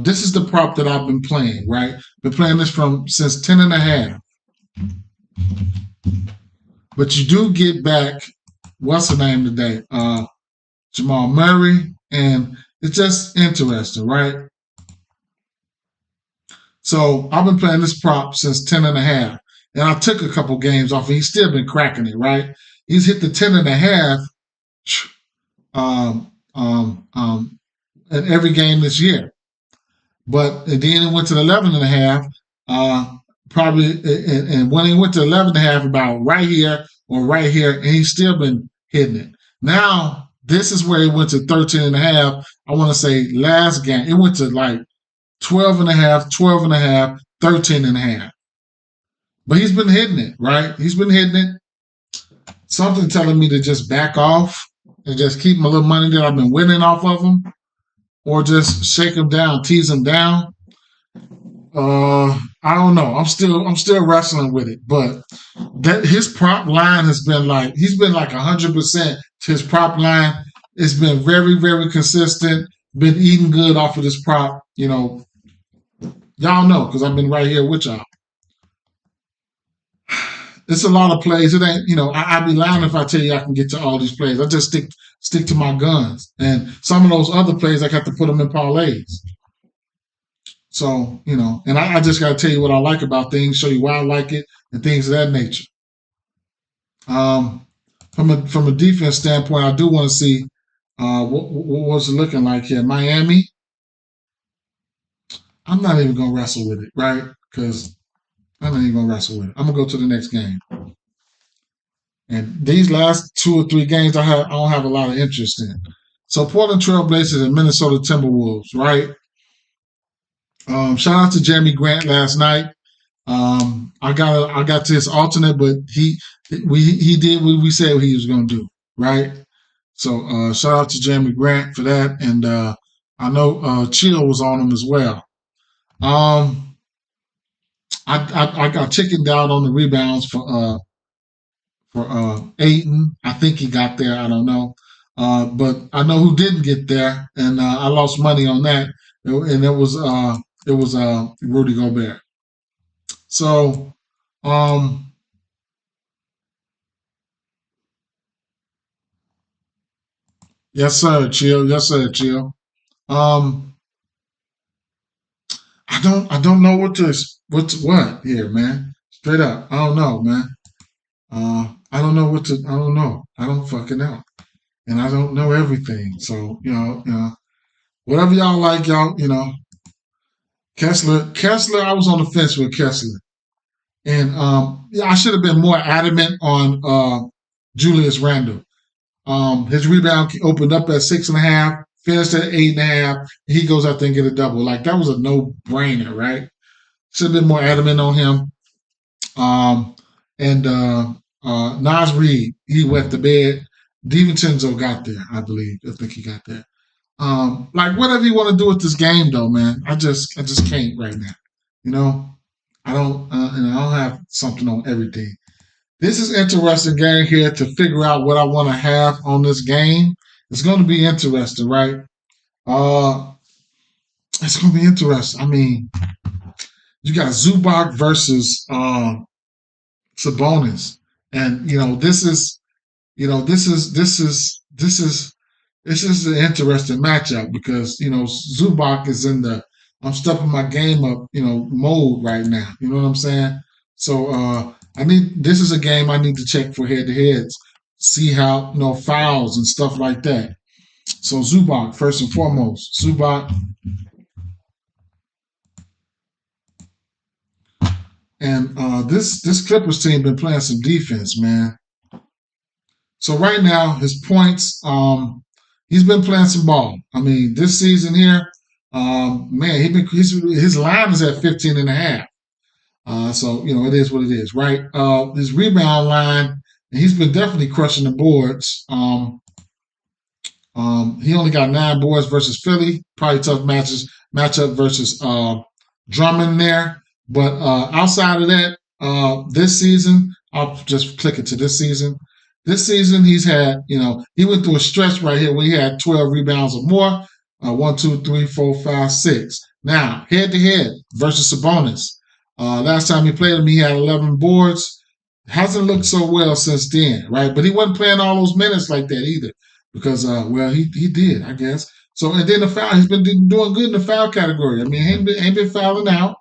this is the prop that I've been playing, right? Been playing this since 10.5. But you do get back, what's the name today? Jamal Murray, and it's just interesting, right? So I've been playing this prop since 10.5, and I took a couple games off, and he's still been cracking it, right? He's hit the 10.5 in every game this year, but then it went to 11.5. Probably, and when he went to 11.5, about right here or right here, and he's still been hitting it. Now this is where he went to 13.5. I want to say last game it went to like 12.5, 12.5, 13.5. But he's been hitting it, right? He's been hitting it. Something telling me to just back off and just keep my little money that I've been winning off of him, or just shake him down, tease him down. I don't know. I'm still wrestling with it, but that his prop line has been like he's been like 100% to his prop line. It's been very, very consistent. Been eating good off of this prop. Y'all know because I've been right here with y'all. It's a lot of plays. It ain't, I'd be lying if I tell you I can get to all these plays. I just stick to my guns. And some of those other plays, I got to put them in parlays. So, and I just got to tell you what I like about things, show you why I like it, and things of that nature. From a defense standpoint, I do want to see what's it looking like here. Miami, I'm not even going to wrestle with it, right? Because I'm not even going to wrestle with it. I'm going to go to the next game. And these last 2 or 3 games, I don't have a lot of interest in. So Portland Trail Blazers and Minnesota Timberwolves, right? Shout out to Jeremy Grant last night. I got to his alternate, but he did what we said he was going to do, right? So shout out to Jeremy Grant for that, and I know Chill was on him as well. I got chickened out on the rebounds for Ayton. I think he got there. I don't know, but I know who didn't get there, and I lost money on that, and it was Rudy Gobert. So, yes, sir, Chill. Yes, sir, Chill. I don't know what here, man. Straight up, I don't know, man. I don't know I don't know. I don't fucking know, and I don't know everything. So whatever y'all like, y'all, Kessler. I was on the fence with Kessler. And I should have been more adamant on Julius Randle. His rebound opened up at 6.5, finished at 8.5. He goes out there and get a double. Like that was a no-brainer, right? Should have been more adamant on him. And Nas Reed, he went to bed. DiVincenzo got there, I believe. I think he got there. Like whatever you want to do with this game, though, man. I just can't right now. I don't have something on everything. This is interesting game here to figure out what I want to have on this game. It's going to be interesting, right? It's going to be interesting. I mean, you got Zubac versus Sabonis, and this is an interesting matchup because Zubac is in the I'm stepping my game up, mode right now. You know what I'm saying? So this is a game I need to check for head to heads, see how fouls and stuff like that. So Zubac, first and foremost. Zubac. And this Clippers team been playing some defense, man. So right now, his points, he's been playing some ball. I mean, this season here, man, his line is at 15 and a half. So, you know, it is what it is, right? His rebound line, he's been definitely crushing the boards. He only got 9 boards versus Philly. Probably tough matchup versus Drummond there. But outside of that, this season, I'll just click it to this season. This season, he's had, you know, he went through a stretch right here where he had 12 rebounds or more. 1, 2, 3, 4, 5, 6. Now, head to head versus Sabonis. Last time he played him, he had 11 boards. Hasn't looked so well since then, right? But he wasn't playing all those minutes like that either because, well, he did, I guess. So, and then the foul, he's been doing good in the foul category. I mean, he ain't been fouling out.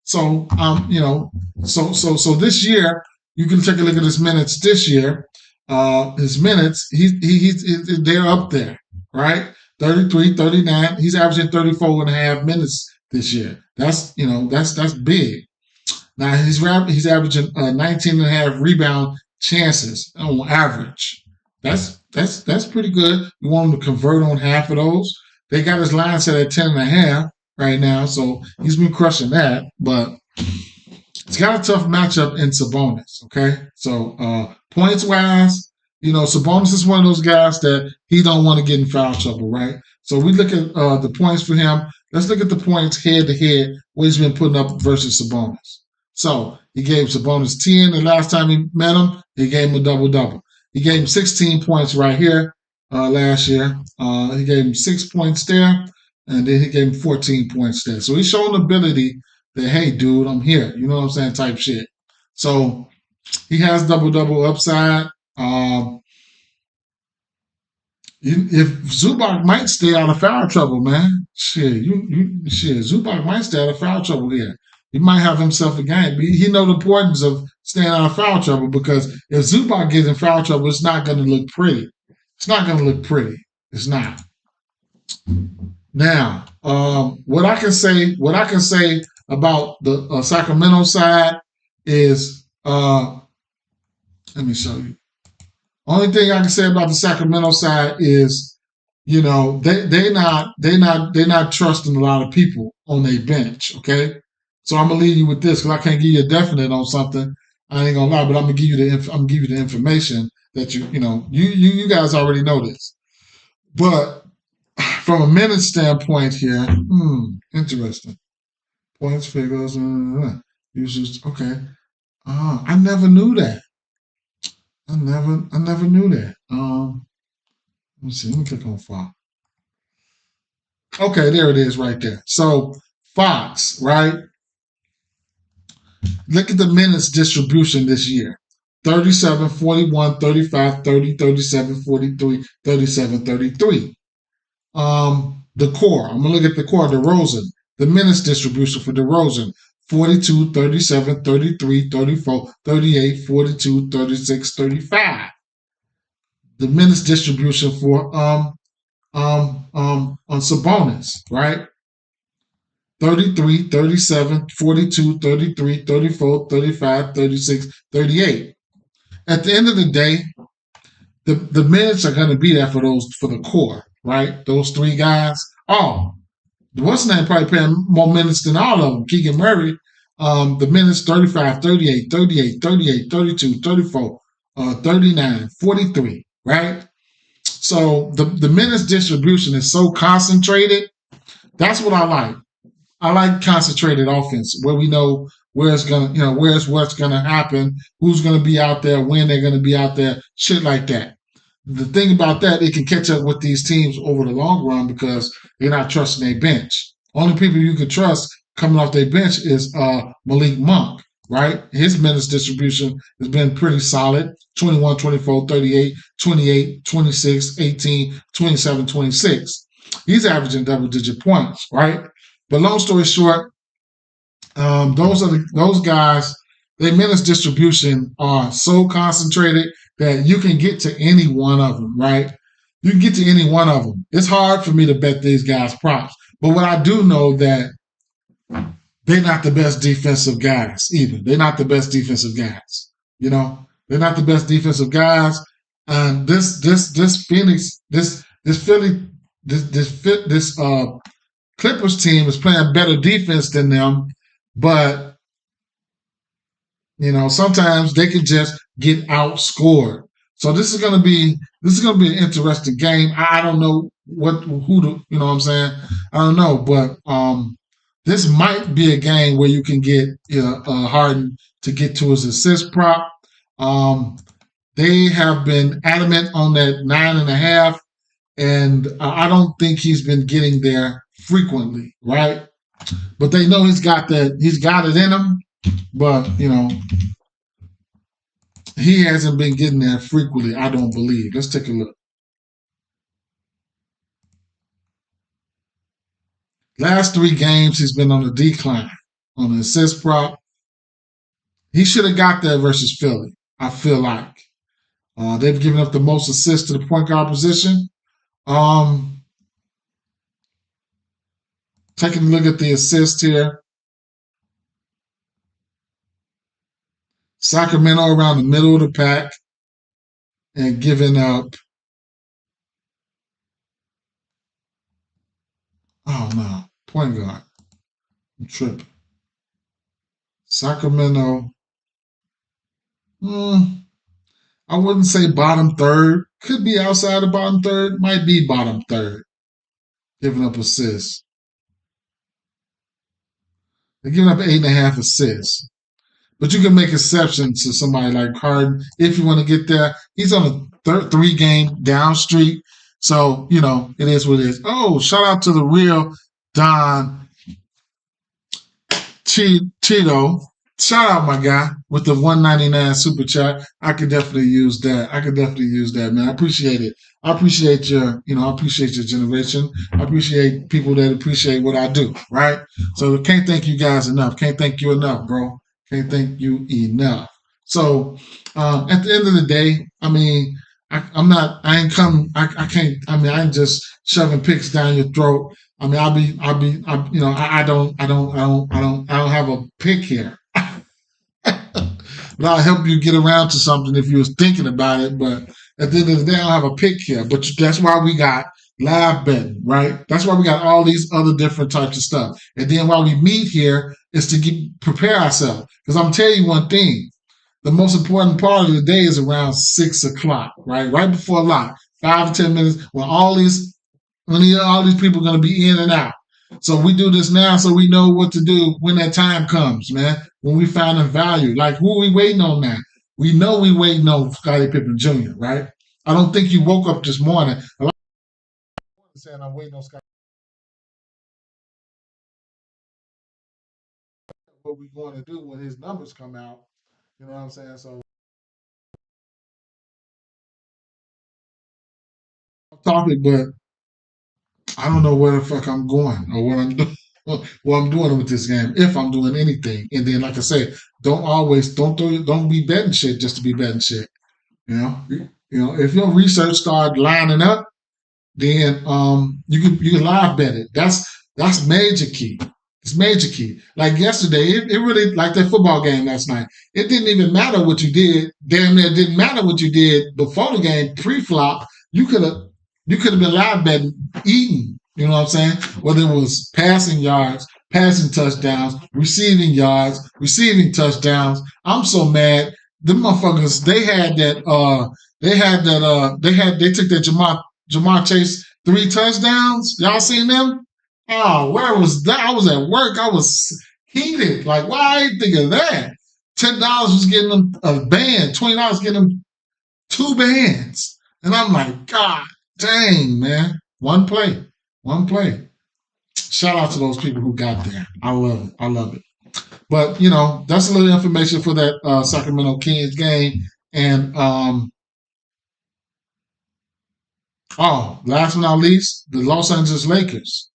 So, you know, so this year, you can take a look at his minutes this year. His minutes, they're up there, right? 33, 39. He's averaging 34 and a half minutes this year. That's, you know, that's big. Now he's averaging 19 and a half rebound chances on average. That's pretty good. You want him to convert on half of those. They got his line set at 10 and a half right now, so he's been crushing that. But it's got a tough matchup in Sabonis. Okay, so points wise, you know, Sabonis is one of those guys that he don't want to get in foul trouble, right? So we look at the points for him. Let's look at the points head to head what he's been putting up versus Sabonis. So he gave Sabonis 10 the last time he met him. He gave him a double-double. He gave him 16 points right here last year. He gave him 6 points there, and then he gave him 14 points there. So he's showing ability that, hey, dude, I'm here. You know what I'm saying? Type shit. So he has double-double upside. If Zubac might stay out of foul trouble, man. Shit, Zubac might stay out of foul trouble here. He might have himself a game. He know the importance of staying out of foul trouble because if Zubac gets in foul trouble, it's not going to look pretty. It's not going to look pretty. It's not. Now, what I can say about the Sacramento side is, let me show you. Only thing I can say about the Sacramento side is, you know, they're not trusting a lot of people on their bench. Okay. So I'm gonna leave you with this because I can't give you a definite on something. I ain't gonna lie, but I'm gonna give you the information that you guys already know this. But from a minute standpoint here, interesting. Points, figures, users. Okay. I never knew that. I never knew that. Let me see. Let me click on Fox. Okay, there it is right there. So Fox, right? Look at the minutes distribution this year. 37, 41, 35, 30, 37, 43, 37, 33. The core. I'm going to look at the core, DeRozan. The minutes distribution for DeRozan. 42, 37, 33, 34, 38, 42, 36, 35. The minutes distribution for on Sabonis, right? 33, 37, 42, 33, 34, 35, 36, 38. At the end of the day, the minutes are going to be there for the core, right? Those three guys. Oh, what's his name probably playing more minutes than all of them. Keegan Murray, the minutes 35, 38, 38, 38, 32, 34, 39, 43, right? So the minutes distribution is so concentrated. That's what I like. I like concentrated offense where we know where it's gonna, where's what's gonna happen, who's gonna be out there, when they're gonna be out there, shit like that. The thing about that, it can catch up with these teams over the long run because they're not trusting their bench. Only people you can trust coming off their bench is Malik Monk, right? His minutes distribution has been pretty solid. 21, 24, 38, 28, 26, 18, 27, 26. He's averaging double-digit points, right? But long story short, those guys, their minutes distribution are so concentrated that you can get to any one of them, right? You can get to any one of them. It's hard for me to bet these guys props. But what I do know that they're not the best defensive guys either. They're not the best defensive guys. They're not the best defensive guys. And this Phoenix, this Philly, this Clippers team is playing better defense than them, but sometimes they can just get outscored. So this is going to be an interesting game. I don't know you know what I'm saying? I don't know, but this might be a game where you can get Harden to get to his assist prop. They have been adamant on that 9.5, and I don't think he's been getting there frequently, right? But they know he's got it in him, but he hasn't been getting there frequently, I don't believe. Let's take a look. Last 3 games, he's been on a decline on the assist prop. He should have got there versus Philly, I feel like. They've given up the most assists to the point guard position. Taking a look at the assist here. Sacramento around the middle of the pack and giving up. Oh no, point guard. I'm tripping. Sacramento. I wouldn't say bottom third. Could be outside the bottom third. Might be bottom third. Giving up assists. They're giving up 8.5 assists. But you can make exceptions to somebody like Harden if you want to get there. He's on a 3-game down streak. So, it is what it is. Oh, shout out to the real Don Cheeto. Shout out, my guy, with the $1.99 super chat. I could definitely use that. Man. I appreciate it. I appreciate your generation. I appreciate people that appreciate what I do, right? So can't thank you guys enough. Can't thank you enough, bro. Can't thank you enough. So at the end of the day, I ain't just shoving picks down your throat. I don't have a pick here. But I'll help you get around to something if you was thinking about it. But at the end of the day, I don't have a pick here. But that's why we got live betting, right? That's why we got all these other different types of stuff. And then why we meet here is to prepare ourselves. Because I'm telling you one thing. The most important part of the day is around 6 o'clock, right? Right before lock, 5 to 10 minutes, when all these people are going to be in and out. So we do this now so we know what to do when that time comes, man. When we find a value. Like, who are we waiting on now? We know we waiting on Scottie Pippen Jr., right? I don't think you woke up this morning. A lot of people saying I'm waiting on Scottie. What we're going to do when his numbers come out. You know what I'm saying? So topic, but I don't know where the fuck I'm going or what I'm doing. What I'm doing with this game, if I'm doing anything. And then, like I said, don't be betting shit just to be betting shit. If your research start lining up, then you can live bet it. That's major key. It's major key. Like yesterday, it really, like that football game last night, it didn't even matter what you did. Damn near didn't matter what you did before the game, pre-flop. You could have been live betting, eating. You know what I'm saying? Whether it was passing yards, passing touchdowns, receiving yards, receiving touchdowns. I'm so mad. The motherfuckers, they took that Jamar Chase 3 touchdowns. Y'all seen them? Oh, where was that? I was at work. I was heated. Like, why I ain't think of that? $10 was getting them a band. $20 getting them 2 bands. And I'm like, God dang, man. One play. Shout out to those people who got there. I love it. But, that's a little information for that Sacramento Kings game. And, last but not least, the Los Angeles Lakers.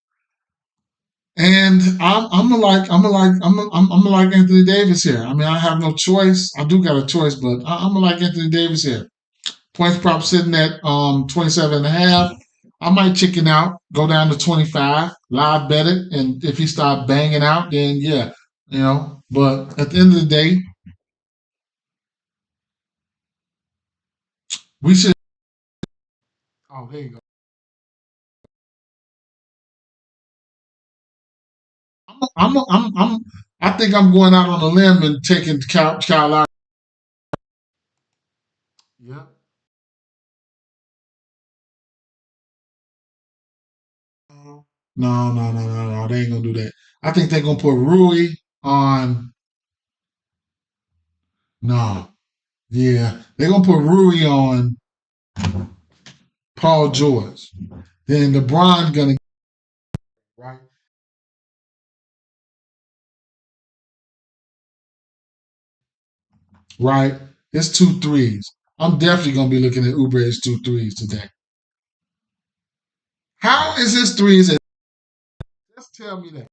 And I'm like Anthony Davis here. I have no choice. I do got a choice, but I'm like Anthony Davis here. Points prop sitting at 27 and a half. I might chicken out, go down to 25, live bet it, and if he start banging out, then yeah, you know. But at the end of the day, we should. Oh, there you go. I'm I think I'm going out on a limb and taking Kyle Lowry. Yeah. No, no. They ain't gonna do that. I think they're gonna put Rui on. No, yeah, they're gonna put Rui on Paul George. Then LeBron gonna right, right. It's two threes. I'm definitely gonna be looking at Ubre's two threes today. How is his threes? Just tell me that.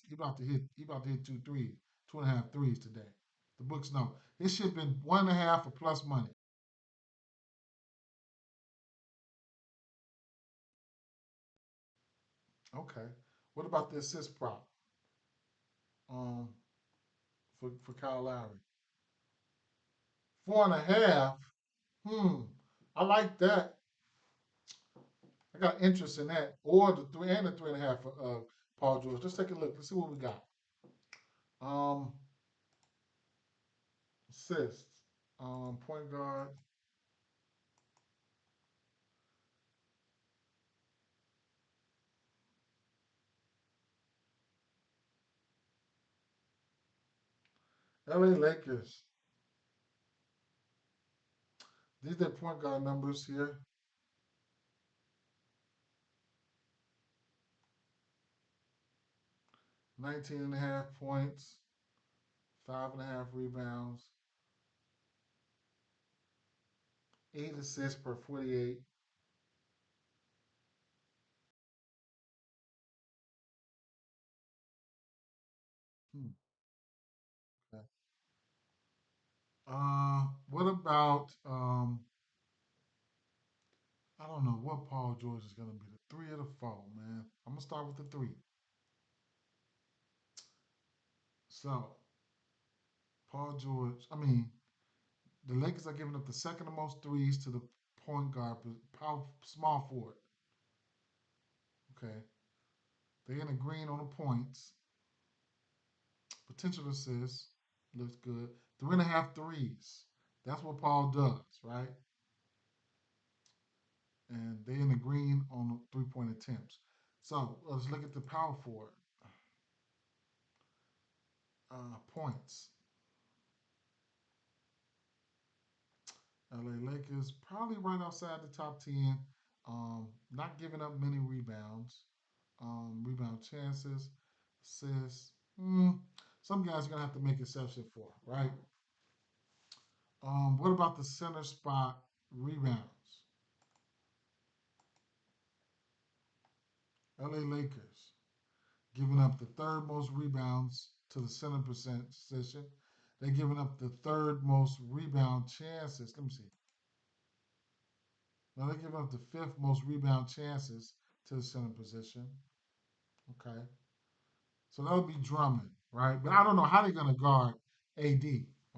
He about to hit. He about to hit two threes, two and a half threes today. The books know. It should have been one and a half or plus money. Okay. What about the assist prop? Um, for Kyle Lowry, 4.5. I like that. I got interest in that, or the three and the 3.5 for Paul George. Let's take a look. Let's see what we got. Um, assists. Point guard. LA Lakers. These are point guard numbers here. 19 and a half points, 5.5 rebounds, 8 assists per 48. Hmm. Okay. What about I don't know what Paul George is gonna be, the three or the four, man. I'm gonna start with the three. So Paul George, I mean, the Lakers are giving up the second most threes to the point guard, power small forward. Okay, they're in the green on the points. Potential assists looks good. 3.5 threes. That's what Paul does, right? And they're in the green on the 3-point attempts. So let's look at the power forward points. LA Lakers probably right outside the top 10. Not giving up many rebounds. Rebound chances, assists. Some guys are gonna have to make exception for, right? What about the center spot rebounds? LA Lakers giving up the third most rebounds to the center position. They're giving up the third most rebound chances. Let me see. Now they're giving up the fifth most rebound chances to the center position. Okay. So that would be Drummond, right? But I don't know how they're going to guard AD.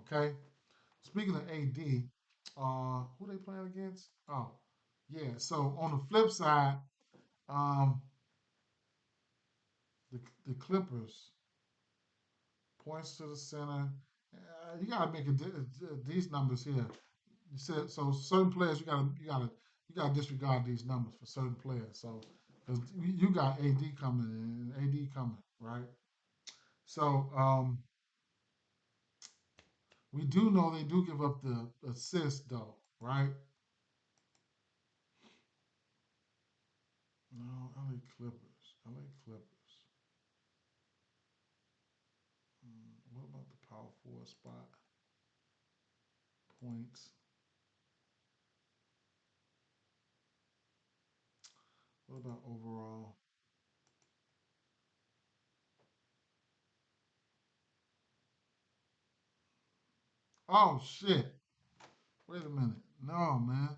Okay. Speaking of AD, who they playing against? Oh, yeah. So on the flip side, um, the Clippers points to the center. You got to make these numbers here. You said so. Certain players you gotta disregard these numbers for certain players. So because you got AD coming and AD coming, right? So we do know they do give up the assist though, right? No, LA Clippers. LA Clippers. What about the power forward spot? Points. What about overall? Oh shit. Wait a minute. No, man.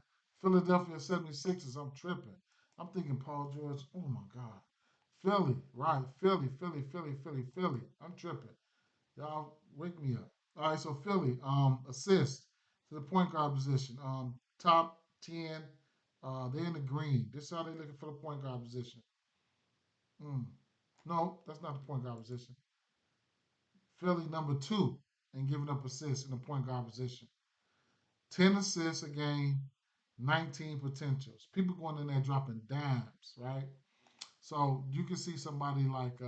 Philadelphia 76ers. I'm tripping. I'm thinking Paul George. Oh my God. Philly. Right. Philly. Philly. Philly. Philly. Philly. I'm tripping. Y'all wake me up. All right. So Philly. Assist to the point guard position. Top 10. They're in the green. This is how they looking for the point guard position. Mm. No, that's not the point guard position. Philly number two and giving up assists in the point guard position. 10 assists a game, 19 potentials. People going in there dropping dimes, right? So you can see somebody like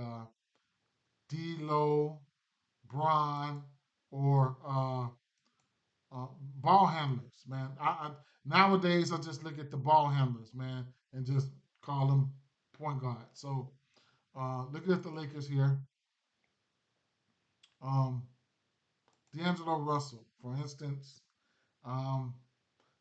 D'Lo, Bron, or ball handlers, man. Nowadays I just look at the ball handlers, man, and just call them point guard. So looking at the Lakers here, um, D'Angelo Russell, for instance, um,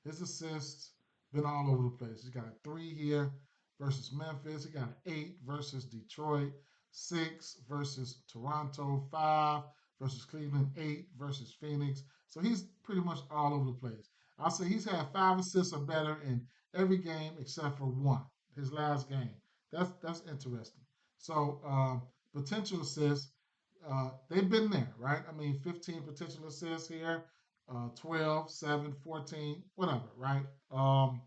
his assists been all over the place. He got a three here versus Memphis. He got an eight versus Detroit, six versus Toronto, five versus Cleveland, eight versus Phoenix. So he's pretty much all over the place. I'll say he's had five assists or better in every game except for one, his last game. That's interesting. So potential assists, they've been there, right? I mean, 15 potential assists here, 12, 7, 14, whatever, right? Um,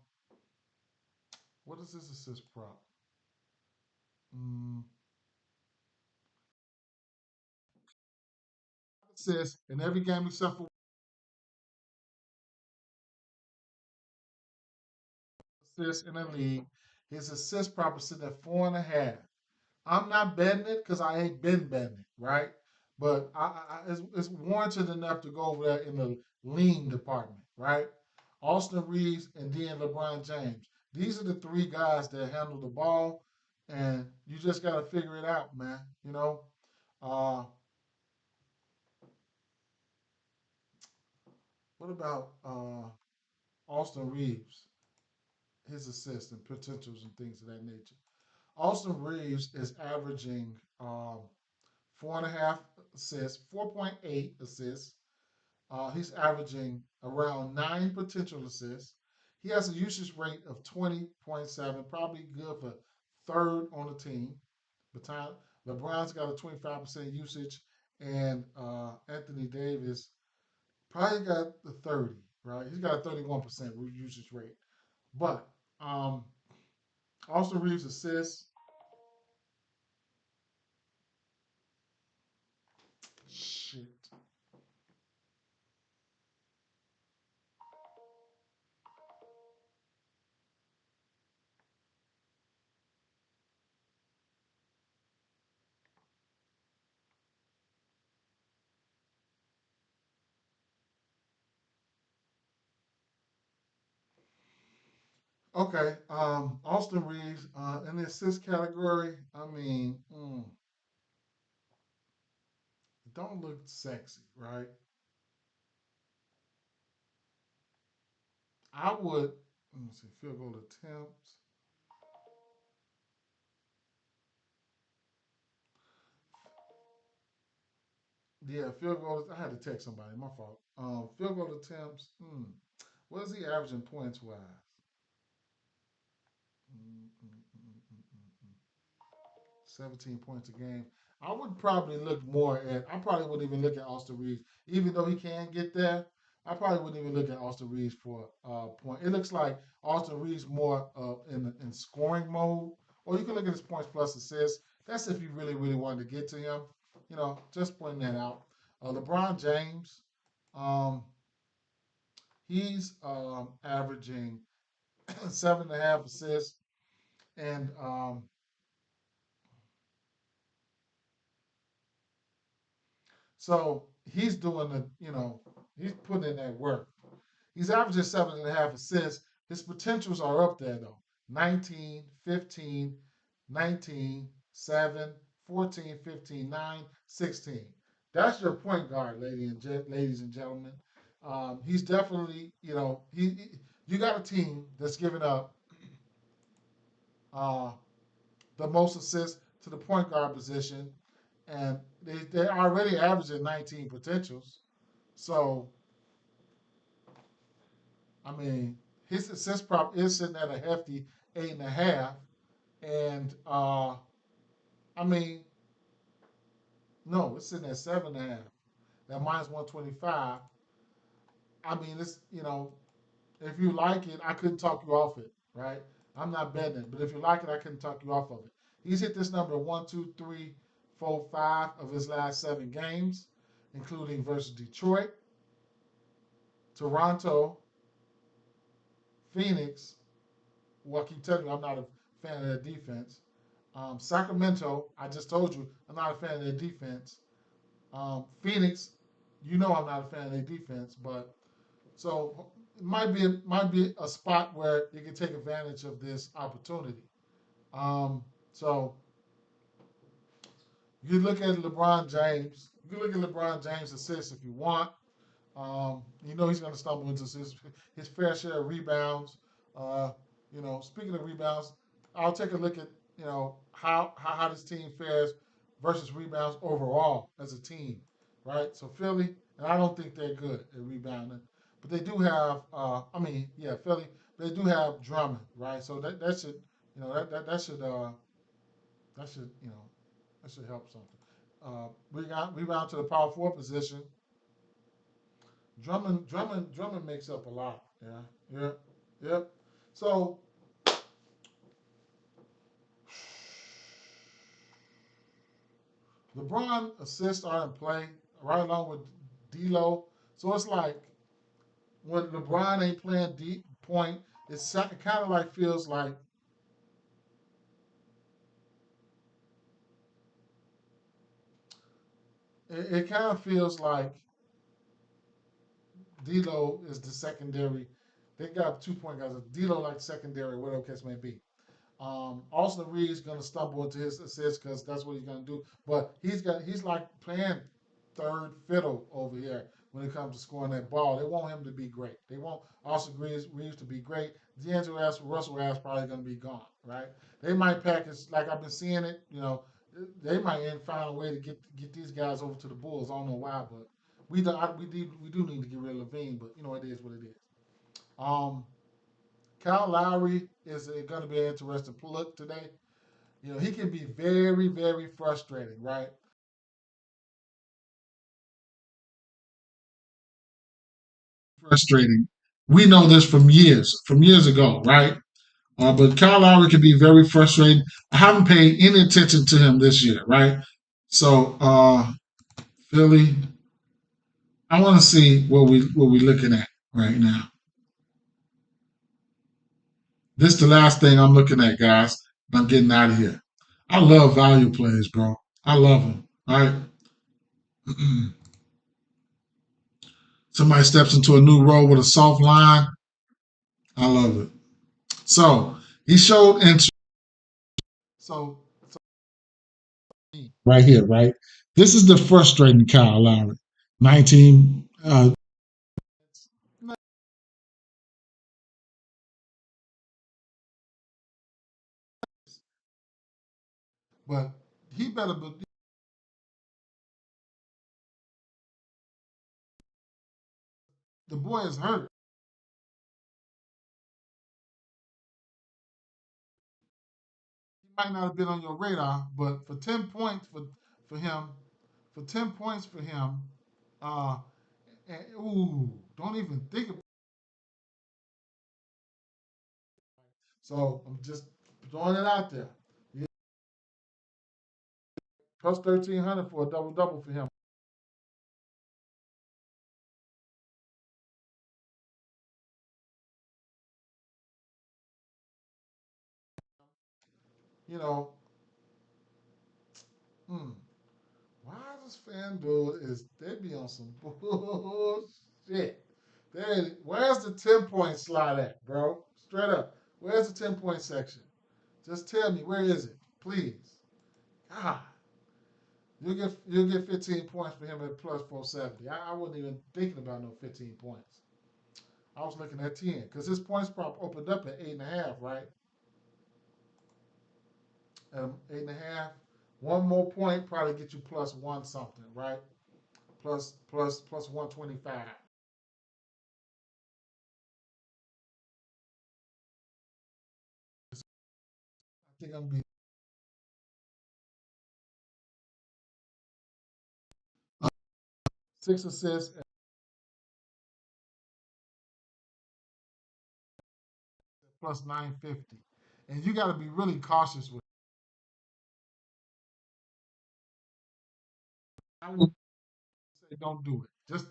what is this assist prop? Mm, assists in every game except for assists in the league. His assist prop is sitting at 4.5. I'm not betting it because I ain't been betting it, right? But it's warranted enough to go over there in the lean department, right? Austin Reeves and then LeBron James. These are the three guys that handle the ball, and you just got to figure it out, man. You know, uh, what about Austin Reeves, his assists and potentials and things of that nature? Austin Reeves is averaging 4.5 assists, 4.8 assists. He's averaging around 9 potential assists. He has a usage rate of 20.7, probably good for third on the team. Baton, LeBron's got a 25% usage, and Anthony Davis probably got the 30, right? He's got a 31% usage rate. But um, Austin Reeves assists. Shit. Okay, Austin Reeves in the assist category. I mean, don't look sexy, right? I would. Let me see. Field goal attempts. Yeah, field goal. I had to text somebody. My fault. Field goal attempts. What is he averaging points wise? Mm, mm, mm, mm, mm, mm. 17 points a game. I would probably look more at. I probably wouldn't even look at Austin Reeves, even though he can get there. I probably wouldn't even look at Austin Reeves for point. It looks like Austin Reeves more in scoring mode, or you can look at his points plus assists. That's if you really really wanted to get to him. You know, just pointing that out. LeBron James, um, he's averaging 7.5 assists, and so he's doing he's putting in that work. He's averaging 7.5 assists. His potentials are up there though. 19, 15, 19, 7, 14, 15, 9, 16. That's your point guard, ladies and gentlemen. He's definitely, you got a team that's giving up uh, the most assists to the point guard position, and they're already averaging 19 potentials. So I mean, his assist prop is sitting at a hefty 8.5, and I mean, no, it's sitting at 7.5. At minus 125. I mean, it's if you like it, I couldn't talk you off it, right? I'm not betting it, but if you like it, I couldn't talk you off of it. He's hit this number 1, 2, 3, 4, 5 of his last 7 games, including versus Detroit, Toronto, Phoenix. Well, I keep telling you, I'm not a fan of their defense. Sacramento, I just told you, I'm not a fan of their defense. Phoenix, I'm not a fan of their defense, but so it might be a spot where you can take advantage of this opportunity. So you can look at LeBron James. You can look at LeBron James' assists if you want. He's going to stumble into his fair share of rebounds. Uh, speaking of rebounds, I'll take a look at how this team fares versus rebounds overall as a team, right? So Philly, and I don't think they're good at rebounding, but they do have. Philly. They do have Drummond, right? So that should that should that should help something. Rebound to the power forward position. Drummond makes up a lot. Yeah, yeah, yep. So LeBron assists are in play right along with D'Lo. So it's like when LeBron ain't playing deep point, it kind of like feels like it kind of feels like D'Lo is the secondary. They got 2 point guys. D'Lo like secondary, whatever case may be. Austin Reed's gonna stumble into his assists because that's what he's gonna do. But he's like playing third fiddle over here when it comes to scoring that ball. They want him to be great. They want Austin Reeves to be great. Russell Ass probably gonna be gone, right? They might package like I've been seeing it. They might find a way to get these guys over to the Bulls. I don't know why, but we do need to get rid of Levine. But it is what it is. Um, Kyle Lowry is going to be an interesting look today. He can be very, very frustrating, right? Frustrating. We know this from years ago, right? But Kyle Lowry can be very frustrating. I haven't paid any attention to him this year, right? So Philly, I want to see what we looking at right now. This is the last thing I'm looking at, guys. I'm getting out of here. I love value plays, bro. I love them. All right. Somebody steps into a new role with a soft line. I love it. So he showed interest. So right here, right? This is the frustrating Kyle Lowry. 19, but he better be, the boy is hurt. He might not have been on your radar, but for 10 points for him, for 10 points for him, uh, don't even think about it. So I'm just throwing it out there. Yeah, plus 1,300 for a double double for him. You know, hmm. Why does FanDuel they be on some bullshit? Where's the 10 point slot at, bro? Straight up. Where's the 10 point section? Just tell me where is it, please. God, you'll get 15 points for him at plus 470. I wasn't even thinking about no 15 points. I was looking at 10 because his points prop opened up at 8.5, right? At 8.5. One more point probably get you plus one something, right? Plus 125. think I'm be 6 assists plus 950. And you got to be really cautious with. I would say don't do it. Just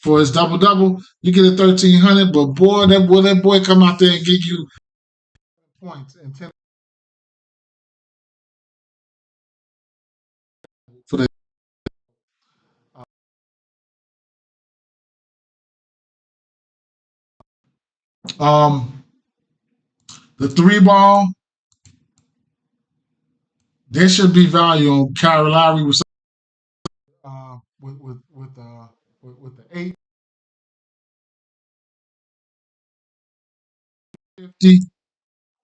for his double double, you get a 1,300. But boy, that boy come out there and give you points and 10 for the um the three ball. There should be value on Kyrie Lowry uh, with with with uh with the 850.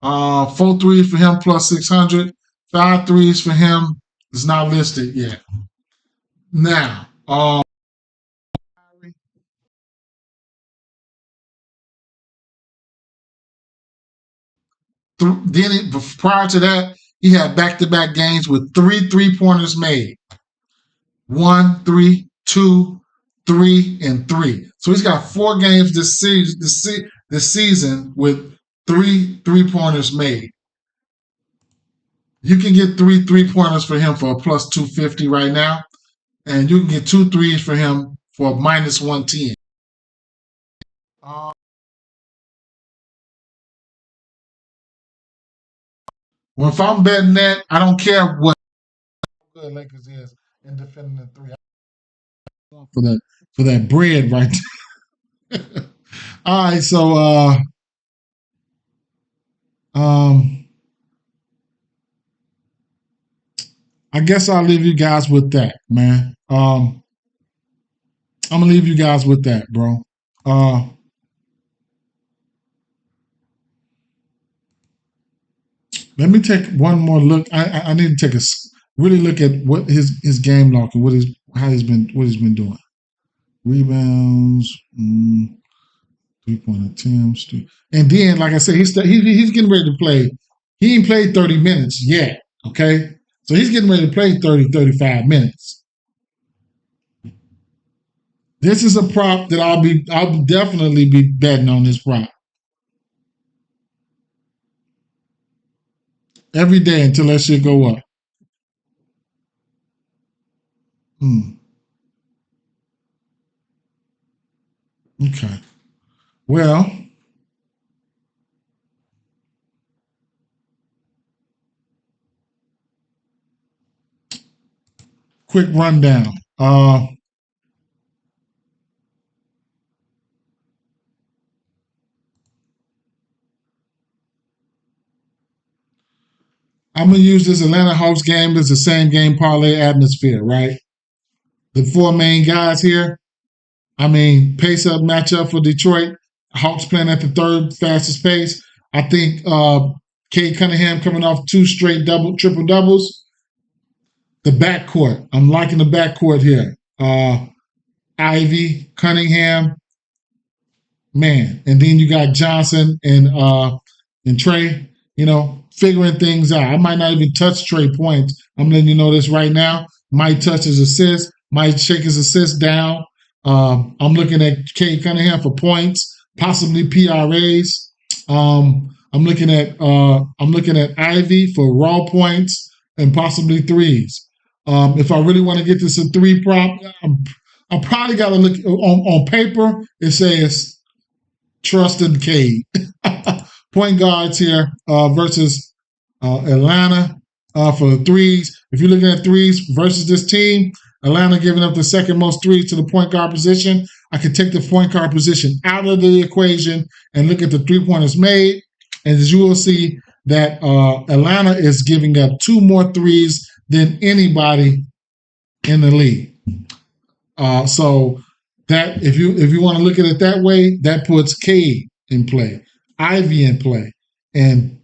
4 threes for him plus 600. 5 threes for him is not listed yet. Now, prior to that, he had back-to-back games with 3 3-pointers made. 1, 3, 2, 3, and 3. So he's got 4 games this season with 3 3-pointers made. You can get 3 3-pointers for him for a plus 250 right now, and you can get 2 threes for him for a minus 110. Well, if I'm betting that, I don't care what good Lakers is in defending the three. I want for that bread right there. All right, so I guess I'll leave you guys with that, man. I'm gonna leave you guys with that, bro. Let me take one more look. I need to take really look at what his game log and what he's been doing. Rebounds, 3-point attempts, and then like I said, he's getting ready to play. He ain't played 30 minutes yet. Okay, so he's getting ready to play 35 minutes. This is a prop that I'll definitely be betting on this prop every day until that shit go up. Okay. Well, quick rundown. I'm gonna use this Atlanta Hawks game as the same game parlay atmosphere, right? The 4 main guys here. I mean, pace up matchup for Detroit. Hawks playing at the 3rd fastest pace. I think Cade Cunningham coming off 2 straight triple doubles. The backcourt. I'm liking the backcourt here. Ivy, Cunningham, man, and then you got Johnson and Trey. Figuring things out. I might not even touch Trey points. I'm letting you know this right now. Might touch his assist. Might shake his assist down. I'm looking at Cade Cunningham for points, possibly PRAs. I'm looking at Ivy for raw points and possibly threes. If I really want to get this a 3 prop, I probably got to look on paper. It says trust in Cade. Point guards here versus Atlanta for the threes. If you're looking at threes versus this team, Atlanta giving up the 2nd most threes to the point guard position. I could take the point guard position out of the equation and look at the 3-pointers made. And as you will see that Atlanta is giving up 2 more threes than anybody in the league. So that if you want to look at it that way, that puts Cade in play, Ivy in play, and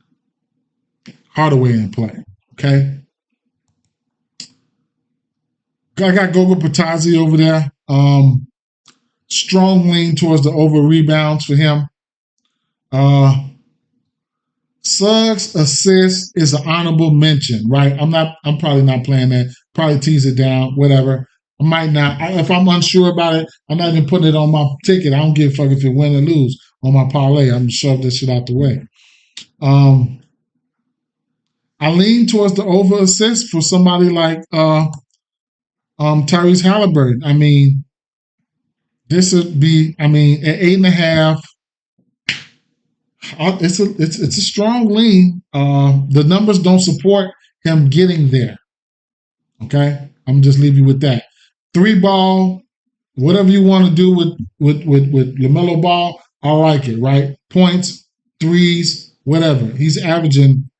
Hardaway in play. Okay. I got Goga Patazzi over there. Strong lean towards the over rebounds for him. Suggs assist is an honorable mention, right? I'm probably not playing that. Probably tease it down, whatever. I might not. If I'm unsure about it, I'm not even putting it on my ticket. I don't give a fuck if it win or lose on my parlay. I'm gonna shove this shit out the way. I lean towards the over assist for somebody like Tyrese Halliburton. I mean, this would be, I mean, at 8.5. It's a strong lean. The numbers don't support him getting there. Okay, I'm just leave you with that. 3-ball, whatever you want to do with LaMelo Ball, I like it. Right, points, threes, whatever. He's averaging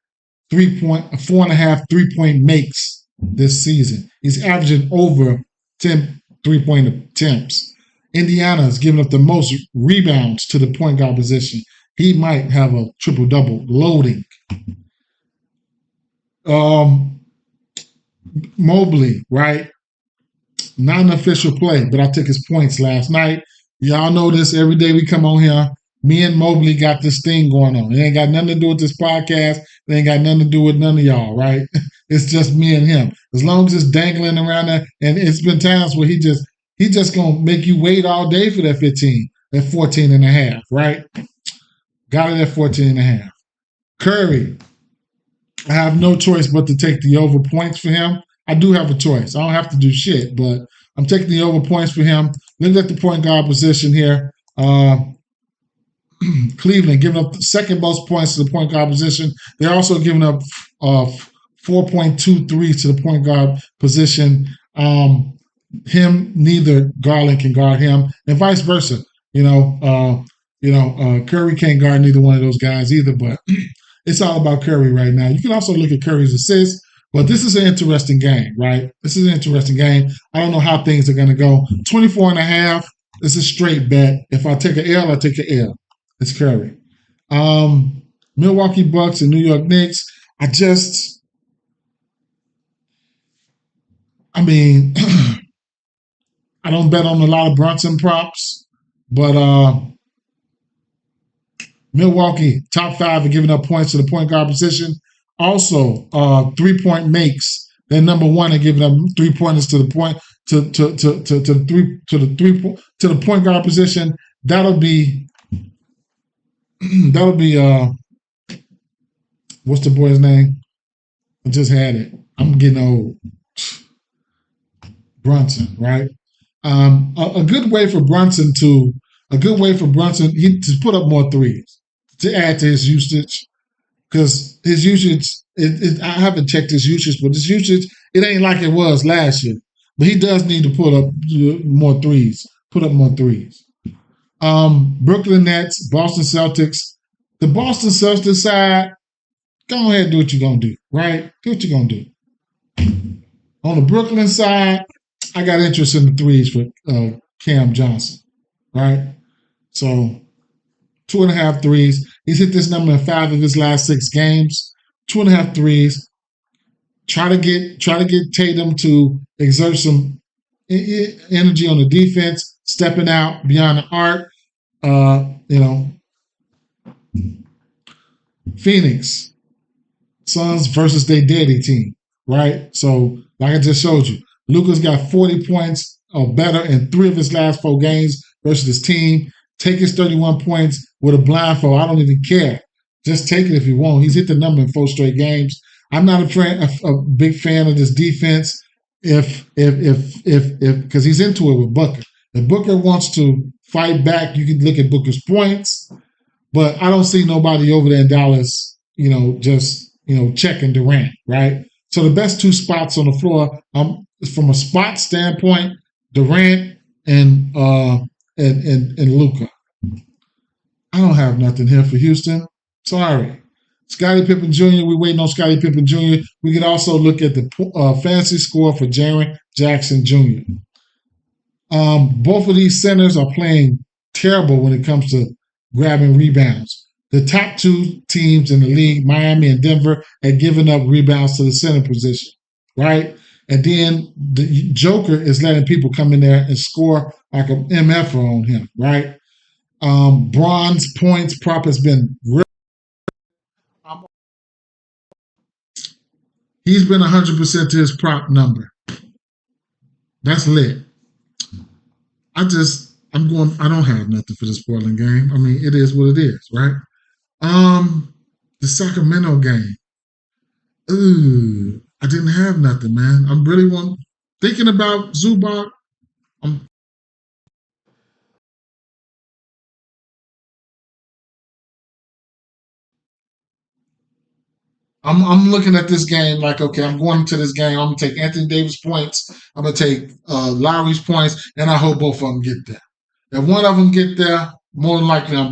4.5 3-point makes this season. He's averaging over 10 3-point attempts. Indiana is giving up the most rebounds to the point guard position. He might have a triple-double loading. Mobley, right? Not an official play, but I took his points last night. Y'all know this. Every day we come on here, me and Mobley got this thing going on. It ain't got nothing to do with this podcast. It ain't got nothing to do with none of y'all, right? It's just me and him. As long as it's dangling around there, and it's been times where he just gonna make you wait all day for that 15, that 14.5, right? Got it at 14.5. Curry, I have no choice but to take the over points for him. I do have a choice. I don't have to do shit, but I'm taking the over points for him. Look at the point guard position here. Cleveland giving up the second most points to the point guard position. They're also giving up 4.23 to the point guard position. Neither Garland can guard him, and vice versa. Curry can't guard neither one of those guys either, but it's all about Curry right now. You can also look at Curry's assists, but this is an interesting game, right? This is an interesting game. I don't know how things are going to go. 24.5, it's a straight bet. If I take an L, I take an L. It's Curry. Milwaukee Bucks and New York Knicks. I don't bet on a lot of Brunson props, but Milwaukee, top 5 are giving up points to the point guard position. Also, 3-point makes. They're number 1 at giving up 3-pointers to the point to the point guard position. That'll be what's the boy's name? I just had it. I'm getting old. Brunson, right? A good way for Brunson to put up more threes, to add to his usage, because his usage, I haven't checked his usage, but his usage, it ain't like it was last year. But he does need to put up more threes. Brooklyn Nets, Boston Celtics. The Boston Celtics side, go ahead and do what you're going to do, right? Do what you're going to do. On the Brooklyn side, I got interest in the threes for Cam Johnson, right? So 2.5 threes. He's hit this number in 5 of his last 6 games. 2.5 threes. Try to get Tatum to exert some energy on the defense, stepping out beyond the arc. Phoenix Suns versus their daddy team, right? So, like I just showed you, Luka's got 40 points or better in 3 of his last 4 games versus his team. Take his 31 points with a blindfold. I don't even care. Just take it if you want. He's hit the number in 4 straight games. I'm not a big fan of this defense if because he's into it with Booker. If Booker wants to fight back, you can look at Booker's points, but I don't see nobody over there in Dallas, checking Durant, right? So the best 2 spots on the floor, from a spot standpoint, Durant and Luka. I don't have nothing here for Houston. Sorry. Scottie Pippen Jr., we're waiting on Scottie Pippen Jr. We can also look at the fantasy score for Jaren Jackson Jr. Both of these centers are playing terrible when it comes to grabbing rebounds. The top 2 teams in the league, Miami and Denver, had given up rebounds to the center position, right? And then the Joker is letting people come in there and score like an MF on him, right? Bronze points prop has been really. He's been 100% to his prop number. That's lit. I'm going. I don't have nothing for this Portland game. I mean, it is what it is, right? The Sacramento game. Ooh, I didn't have nothing, man. I'm really thinking about Zubac. I'm I'm looking at this game like, okay, I'm going to this game. I'm gonna take Anthony Davis points. I'm gonna take Lowry's points, and I hope both of them get there. If one of them get there, more than likely I'm